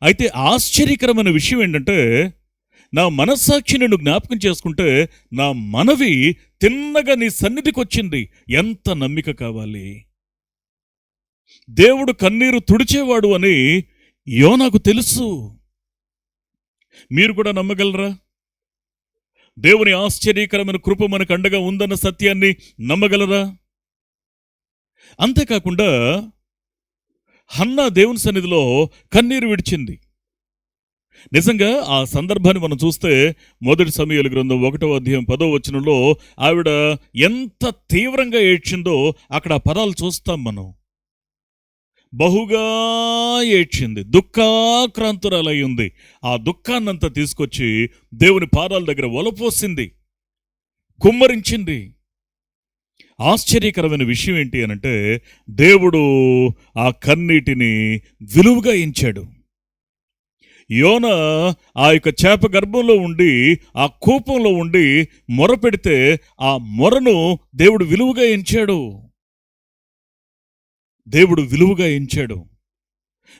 అయితే ఆశ్చర్యకరమైన విషయం ఏంటంటే, నా మనస్సాక్షి నిన్ను జ్ఞాపకం చేసుకుంటే నా మనవి తిన్నగా నీ సన్నిధికి వచ్చింది. ఎంత నమ్మిక కావాలి! దేవుడు కన్నీరు తుడిచేవాడు అని యోనాకు తెలుసు. మీరు కూడా నమ్మగలరా? దేవుని ఆశ్చర్యకరమైన కృప మనకు అండగా ఉందన్న సత్యాన్ని నమ్మగలరా? అంతేకాకుండా హన్నా దేవుని సన్నిధిలో కన్నీరు విడిచింది. నిజంగా ఆ సందర్భాన్ని మనం చూస్తే మొదటి సమూయేలు గ్రంథం 1వ అధ్యాయం 10వ వచనంలో ఆవిడ ఎంత తీవ్రంగా ఏడ్చిందో అక్కడ ఆ పదాలు చూస్తాం మనం. బహుగా ఏడ్చింది, దుఃఖాక్రాంతురాలై ఉంది. ఆ దుఃఖాన్నంతా తీసుకొచ్చి దేవుని పాదాల దగ్గర ఒలపోసింది, కుమ్మరించింది. ఆశ్చర్యకరమైన విషయం ఏంటి అనంటే దేవుడు ఆ కన్నీటిని విలువగా ఎంచాడు. యోనా ఆ యొక్క చేప గర్భంలో ఉండి, ఆ కూపంలో ఉండి మొర పెడితే ఆ మొరను దేవుడు విలువగా ఎంచాడు. దేవుడు విలువగా ఎంచాడు.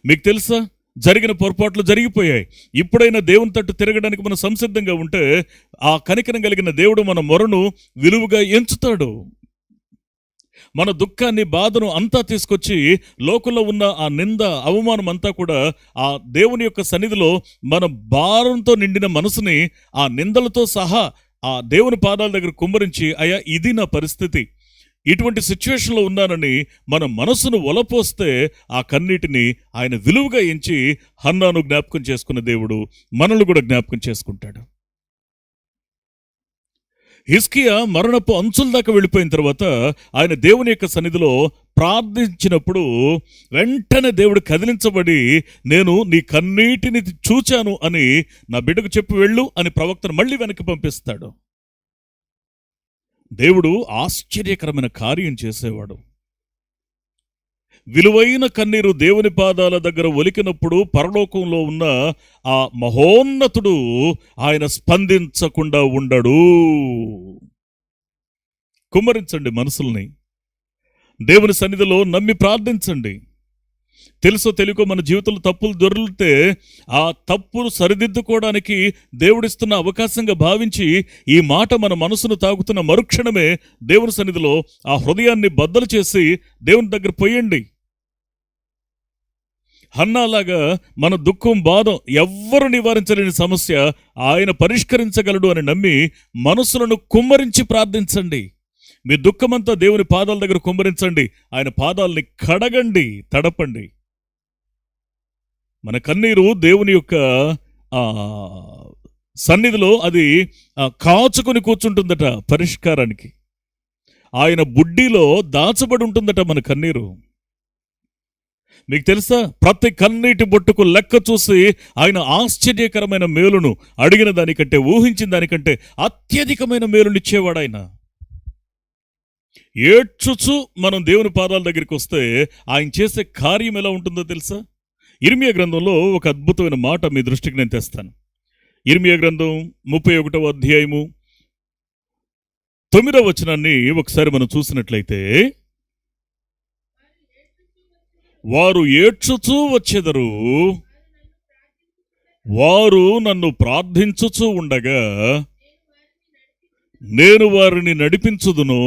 మీకు తెలుసా, జరిగిన పొరపాట్లు జరిగిపోయాయి. ఇప్పుడైనా దేవుని తట్టు తిరగడానికి మనం సంసిద్ధంగా ఉంటే ఆ కనికరం కలిగిన దేవుడు మన మొరను విలువగా ఎంచుతాడు. మన దుఃఖాన్ని, బాధను అంతా తీసుకొచ్చి లోకంలో ఉన్న ఆ నింద, అవమానం అంతా కూడా ఆ దేవుని యొక్క సన్నిధిలో మన భారంతో నిండిన మనసుని ఆ నిందలతో సహా ఆ దేవుని పాదాల దగ్గర కుమ్మరించి, అయ్యా ఇది నా పరిస్థితి, ఇటువంటి సిచ్యువేషన్లో ఉన్నానని మన మనసును ఒలపోస్తే ఆ కన్నీటిని ఆయన విలువగా ఎంచి హన్నాను జ్ఞాపకం చేసుకున్న దేవుడు మనల్ని కూడా జ్ఞాపకం చేసుకుంటాడు. హిజ్కియా మరణపు అంచుల దాకా వెళ్ళిపోయిన తర్వాత ఆయన దేవుని యొక్క సన్నిధిలో ప్రార్థించినప్పుడు వెంటనే దేవుడు కదిలించబడి, నేను నీ కన్నీటిని చూచాను అని నా బిడ్డకు చెప్పి వెళ్ళు అని ప్రవక్తను మళ్ళీ వెనక్కి పంపిస్తాడు. దేవుడు ఆశ్చర్యకరమైన కార్యం చేసేవాడు. విలువైన కన్నీరు దేవుని పాదాల దగ్గర ఒలికినప్పుడు పరలోకంలో ఉన్న ఆ మహోన్నతుడు ఆయన స్పందించకుండా ఉండడు. కుమ్మరించండి మనసుల్ని, దేవుని సన్నిధిలో నమ్మి ప్రార్థించండి. తెలుసో తెలియకో మన జీవితంలో తప్పులు దొరికితే ఆ తప్పులు సరిదిద్దుకోవడానికి దేవుడిస్తున్న అవకాశంగా భావించి ఈ మాట మన మనసును తాకుతున్న మరుక్షణమే దేవుని సన్నిధిలో ఆ హృదయాన్ని బద్దలు చేసి దేవుని దగ్గర పోయండి. హన్నాలాగా మన దుఃఖం, బాధ ఎవ్వరు నివారించలేని సమస్య ఆయన పరిష్కరించగలడు అని నమ్మి మనసులను కుమ్మరించి ప్రార్థించండి. మీ దుఃఖమంతా దేవుని పాదాల దగ్గర కుమ్మరించండి. ఆయన పాదాలని కడగండి, తడపండి. మన కన్నీరు దేవుని యొక్క ఆ సన్నిధిలో అది కాచుకొని కూర్చుంటుందట పరిష్కారానికి. ఆయన బుడ్డిలో దాచబడి ఉంటుందట మన కన్నీరు. మీకు తెలుసా, ప్రతి కన్నీటి బొట్టుకు లెక్క చూసి ఆయన ఆశ్చర్యకరమైన మేలును అడిగిన దానికంటే, ఊహించిన దానికంటే అత్యధికమైన మేలునిచ్చేవాడు ఆయన. ఏడ్చుచు మనం దేవుని పాదాల దగ్గరికి వస్తే ఆయన చేసే కార్యం ఎలా ఉంటుందో తెలుసా? ఇర్మియా గ్రంథంలో ఒక అద్భుతమైన మాట మీ దృష్టికి నేను తెస్తాను. ఇర్మియా గ్రంథం 31వ అధ్యాయము 9వ వచనాన్ని ఒకసారి మనం చూసినట్లయితే, వారు ఏడ్చుచూ వచ్చెదరు, వారు నన్ను ప్రార్థించుచూ ఉండగా నేను వారిని నడిపించుదును,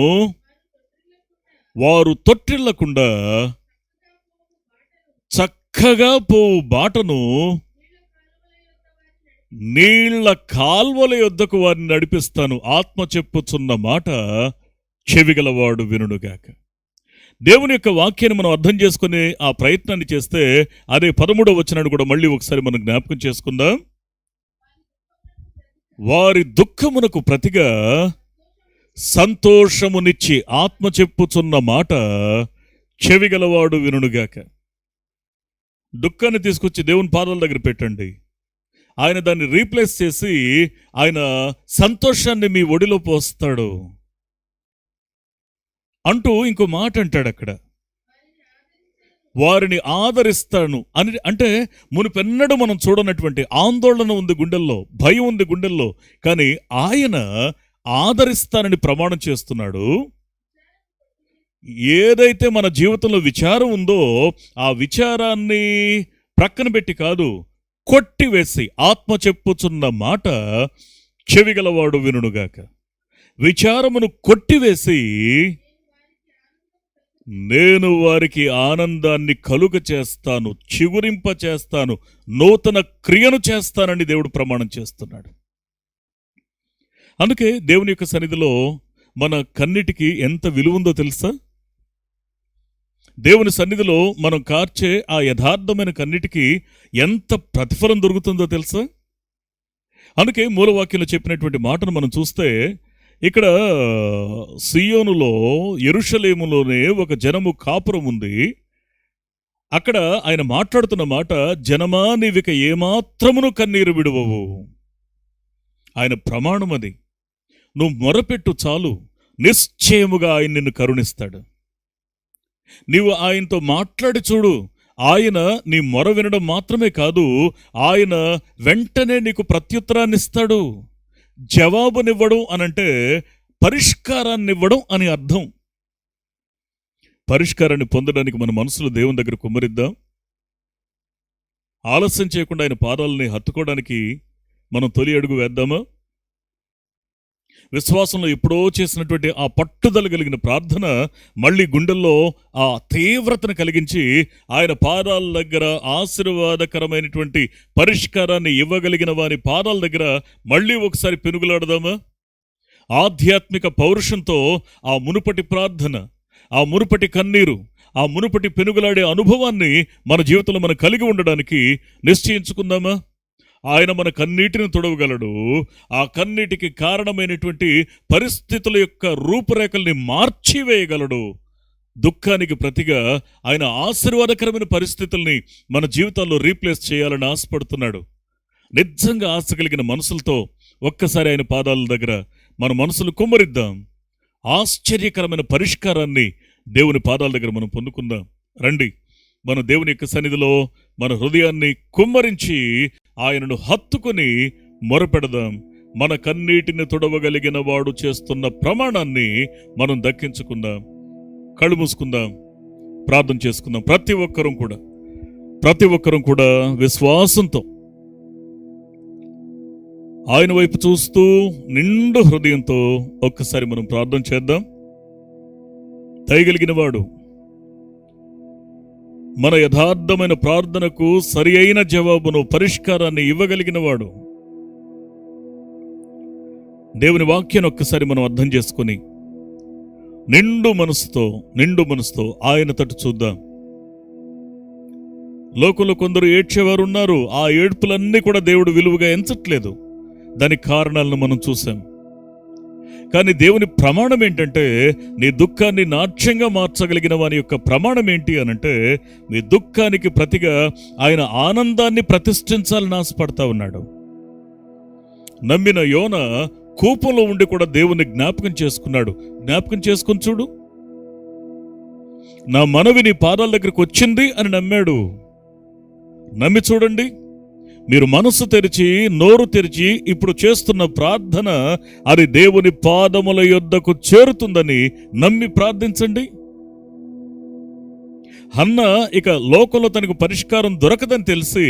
వారు తొట్టిల్లకుండా చక్కగా పోవు బాటను నీళ్ల కాల్వల యొద్దకు వారిని నడిపిస్తాను. ఆత్మ చెప్పుచున్న మాట చెవిగలవాడు వినుగాక. దేవుని యొక్క వాక్యాన్ని మనం అర్థం చేసుకునే ఆ ప్రయత్నాన్ని చేస్తే అదే 13వ వచనాన్ని కూడా మళ్ళీ ఒకసారి మనం జ్ఞాపకం చేసుకుందాం. వారి దుఃఖమునకు ప్రతిగా సంతోషమునిచ్చి ఆత్మ చెప్పుచున్న మాట చెవిగలవాడు వినుగాక. దుఃఖాన్ని తీసుకొచ్చి దేవుని పాదాల దగ్గర పెట్టండి. ఆయన దాన్ని రీప్లేస్ చేసి ఆయన సంతోషాన్ని మీ ఒడిలో పోస్తాడు అంటూ ఇంకో మాట అంటాడు అక్కడ. వారిని ఆదరిస్తాను అని అంటే మునుపెన్నడూ మనం చూడనటువంటి ఆందోళన ఉంది గుండెల్లో, భయం ఉంది గుండెల్లో, కానీ ఆయన ఆదరిస్తానని ప్రమాణం చేస్తున్నాడు. ఏదైతే మన జీవితంలో విచారం ఉందో ఆ విచారాన్ని ప్రక్కన పెట్టి కాదు, కొట్టివేసి ఆత్మ చెప్పుచున్న మాట చెవిగలవాడు వినుగాక. విచారమును కొట్టివేసి నేను వారికి ఆనందాన్ని కలుగ చేస్తాను, చిగురింప చేస్తాను, నూతన క్రియను చేస్తానని దేవుడు ప్రమాణం చేస్తున్నాడు. అందుకే దేవుని యొక్క సన్నిధిలో మన కన్నిటికి ఎంత విలువ ఉందో తెలుసా? దేవుని సన్నిధిలో మనం కార్చే ఆ యథార్థమైన కన్నిటికి ఎంత ప్రతిఫలం దొరుకుతుందో తెలుసా? అందుకే మూలవాక్యంలో చెప్పినటువంటి మాటను మనం చూస్తే, ఇక్కడ సియోనులో యెరూషలేములోనే ఒక జనము కాపురం ఉంది. అక్కడ ఆయన మాట్లాడుతున్న మాట, జనమా నీవిక ఏమాత్రమును కన్నీరు విడువవు. ఆయన ప్రమాణం అది. నువ్వు మొరపెట్టు చాలు, నిశ్చయముగా ఆయన నిన్ను కరుణిస్తాడు. నీవు ఆయనతో మాట్లాడి చూడు, ఆయన నీ మొర వినడం మాత్రమే కాదు, ఆయన వెంటనే నీకు ప్రత్యుత్తరాన్ని ఇస్తాడు. జవాబునివ్వడం అనంటే పరిష్కారాన్నివ్వడం అని అర్థం. పరిష్కారాన్ని పొందడానికి మన మనసులో దేవుని దగ్గర కుమ్మరిద్దాం. ఆలస్యం చేయకుండా ఆయన పాదాలని హత్తుకోవడానికి మనం తొలి అడుగు వేద్దామా? విశ్వాసంలో ఎప్పుడో చేసినటువంటి ఆ పట్టుదల కలిగిన ప్రార్థన మళ్ళీ గుండెల్లో ఆ తీవ్రతను కలిగించి ఆయన పాదాల దగ్గర ఆశీర్వాదకరమైనటువంటి పరిష్కారాన్ని ఇవ్వగలిగిన వారి పాదాల దగ్గర మళ్ళీ ఒకసారి పెనుగులాడదామా? ఆధ్యాత్మిక పౌరుషంతో ఆ మునుపటి ప్రార్థన, ఆ మునుపటి కన్నీరు, ఆ మునుపటి పెనుగులాడే అనుభవాన్ని మన జీవితంలో మనం కలిగి ఉండడానికి నిశ్చయించుకుందామా? ఆయన మన కన్నీటిని తొడవగలడు. ఆ కన్నీటికి కారణమైనటువంటి పరిస్థితుల యొక్క రూపురేఖల్ని మార్చివేయగలడు. దుఃఖానికి ప్రతిగా ఆయన ఆశీర్వాదకరమైన పరిస్థితుల్ని మన జీవితాల్లో రీప్లేస్ చేయాలని ఆశపడుతున్నాడు. నిజంగా ఆశ కలిగిన మనసులతో ఒక్కసారి ఆయన పాదాల దగ్గర మన మనసులు కుమ్మరిద్దాం. ఆశ్చర్యకరమైన పరిష్కారాన్ని దేవుని పాదాల దగ్గర మనం పొందుకుందాం. రండి, మన దేవుని యొక్క సన్నిధిలో మన హృదయాన్ని కుమ్మరించి ఆయనను హత్తుకొని మొరపెడదాం. మన కన్నీటిని తుడవగలిగిన వాడు చేస్తున్న ప్రమాణాన్ని మనం దక్కించుకుందాం. కళ్ళు మూసుకుందాం, ప్రార్థన చేసుకుందాం. ప్రతి ఒక్కరం కూడా విశ్వాసంతో ఆయన వైపు చూస్తూ నిండు హృదయంతో ఒక్కసారి మనం ప్రార్థన చేద్దాం. దయగలిగిన వాడు, మన యథార్థమైన ప్రార్థనకు సరి అయిన జవాబును, పరిష్కారాన్ని ఇవ్వగలిగిన వాడు. దేవుని వాక్యాన్ని ఒక్కసారి మనం అర్థం చేసుకొని నిండు మనసుతో ఆయన తట్టు చూద్దాం. లోకంలో కొందరు ఏడ్చేవారు ఉన్నారు. ఆ ఏడ్పులన్నీ కూడా దేవుడు విలువగా ఎంచట్లేదు. దానికి కారణాలను మనం చూసాం. కానీ దేవుని ప్రమాణం ఏంటంటే, నీ దుఃఖాన్ని నాట్యంగా మార్చగలిగిన వాని యొక్క ప్రమాణం ఏంటి అనంటే, మీ దుఃఖానికి ప్రతిగా ఆయన ఆనందాన్ని ప్రతిష్ఠించాలని ఆశపడతా ఉన్నాడు. నమ్మిన యోన కోపంలో ఉండి కూడా దేవుని జ్ఞాపకం చేసుకున్నాడు. జ్ఞాపకం చేసుకుని చూడు, నా మనవి నీ పాదాల దగ్గరికి వచ్చింది అని నమ్మాడు. నమ్మి చూడండి, మీరు మనసు తెరిచి నోరు తెరిచి ఇప్పుడు చేస్తున్న ప్రార్థన అది దేవుని పాదముల యొద్దకు చేరుతుందని నమ్మి ప్రార్థించండి. హన్న ఇక లోకంలో తనకు పరిష్కారం దొరకదని తెలిసి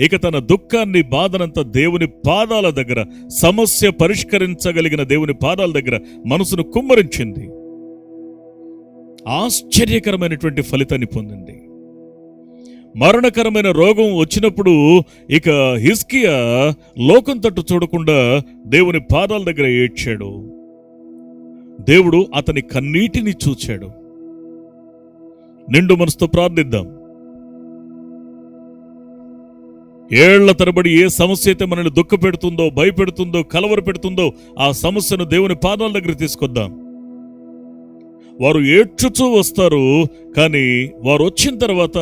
ఇక తన దుఃఖాన్ని, బాధనంతా దేవుని పాదాల దగ్గర, సమస్య పరిష్కరించగలిగిన దేవుని పాదాల దగ్గర మనసును కుమ్మరించింది. ఆశ్చర్యకరమైనటువంటి ఫలితాన్ని పొందింది. మరణకరమైన రోగం వచ్చినప్పుడు ఇక హిజ్కియా లోకం తట్టు చూడకుండా దేవుని పాదాల దగ్గర ఏడ్చాడు. దేవుడు అతని కన్నీటిని చూచాడు. నిండు మనసుతో ప్రార్థిద్దాం. ఏళ్ల తరబడి ఏ సమస్య అయితే మనల్ని దుఃఖపెడుతుందో, భయపెడుతుందో, కలవర పెడుతుందో ఆ సమస్యను దేవుని పాదాల దగ్గర తీసుకొద్దాం. వారు ఏడ్చుచూ వస్తారు, కానీ వారు వచ్చిన తర్వాత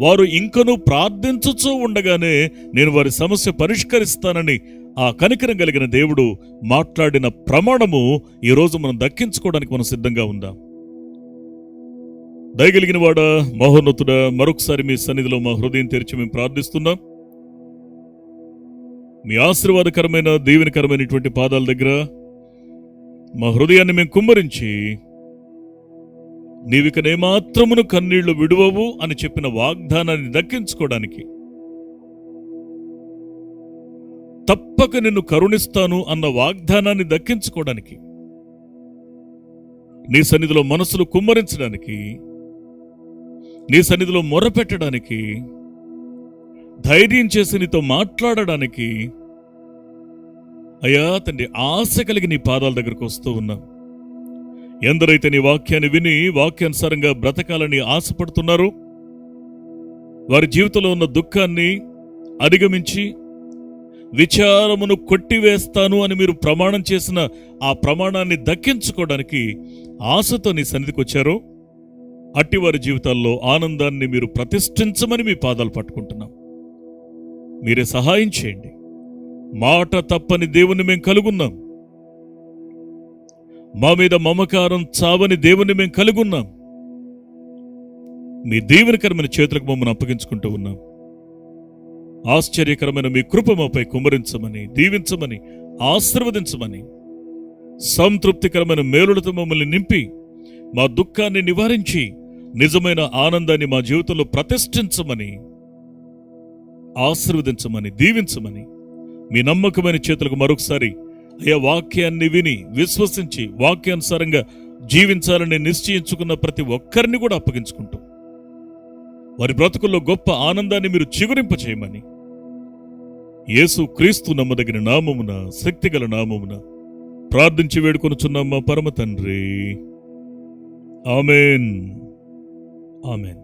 వారు ఇంకనూ ప్రార్థించుచూ ఉండగానే నేను వారి సమస్య పరిష్కరిస్తానని ఆ కనికరం కలిగిన దేవుడు మాట్లాడిన ప్రమాణము ఈరోజు మనం దక్కించుకోవడానికి మనం సిద్ధంగా ఉందాం. దయగలిగిన వాడా, మహోన్నతుడా, మరొకసారి మీ సన్నిధిలో మా హృదయం తెరిచి మేము ప్రార్థిస్తున్నాం. మీ ఆశీర్వాదకరమైన, దీవెనకరమైనటువంటి పాదాల దగ్గర మా హృదయాన్ని మేము కుమ్మరించి, నీవికనేమాత్రమును కన్నీళ్లు విడువవు అని చెప్పిన వాగ్దానాన్ని దక్కించుకోవడానికి, తప్పక నిన్ను కరుణిస్తాను అన్న వాగ్దానాన్ని దక్కించుకోవడానికి, నీ సన్నిధిలో మనసులు కుమ్మరించడానికి, నీ సన్నిధిలో మొరపెట్టడానికి, ధైర్యం చేసి నీతో మాట్లాడడానికి, అయ్యా తండ్రి, ఆశ కలిగి నీ పాదాల దగ్గరకు వస్తూ ఉన్నాం. ఎందరైతే నీ వాక్యాన్ని విని వాక్యానుసారంగా బ్రతకాలని ఆశపడుతున్నారో, వారి జీవితంలో ఉన్న దుఃఖాన్ని అధిగమించి విచారమును కొట్టివేస్తాను అని మీరు ప్రమాణం చేసిన ఆ ప్రమాణాన్ని దక్కించుకోవడానికి ఆశతో నీ సన్నిధికి వచ్చారో, అట్టి వారి జీవితాల్లో ఆనందాన్ని మీరు ప్రతిష్ఠించమని మీ పాదాలు పట్టుకుంటున్నాం. మీరే సహాయం చేయండి. మాట తప్పని దేవుని మేము కలుగున్నాం. మా మీద మమకారం చావని దేవుని మేము కలుగున్నాం. మీ దీవెనకరమైన చేతులకు మమ్మల్ని అప్పగించుకుంటూ ఉన్నాం. ఆశ్చర్యకరమైన మీ కృప మాపై కుమ్మరించమని, దీవించమని, ఆశీర్వదించమని, సంతృప్తికరమైన మేలులతో మమ్మల్ని నింపి మా దుఃఖాన్ని నివారించి నిజమైన ఆనందాన్ని మా జీవితంలో ప్రతిష్ఠించమని, ఆశీర్వదించమని, దీవించమని మీ నమ్మకమైన చేతులకు మరొకసారి అయ్యా వాక్యాన్ని విని విశ్వసించి వాక్యానుసారంగా జీవించాలని నిశ్చయించుకున్న ప్రతి ఒక్కరిని కూడా అప్పగించుకుంటూ వారి బ్రతుకుల్లో గొప్ప ఆనందాన్ని మీరు చిగురింపచేయమని యేసు క్రీస్తు నమ్మదగిన నామమున, శక్తిగల నామమున ప్రార్థించి వేడుకొనుచున్నాం మా పరమ తండ్రి. ఆమెన్. ఆమెన్.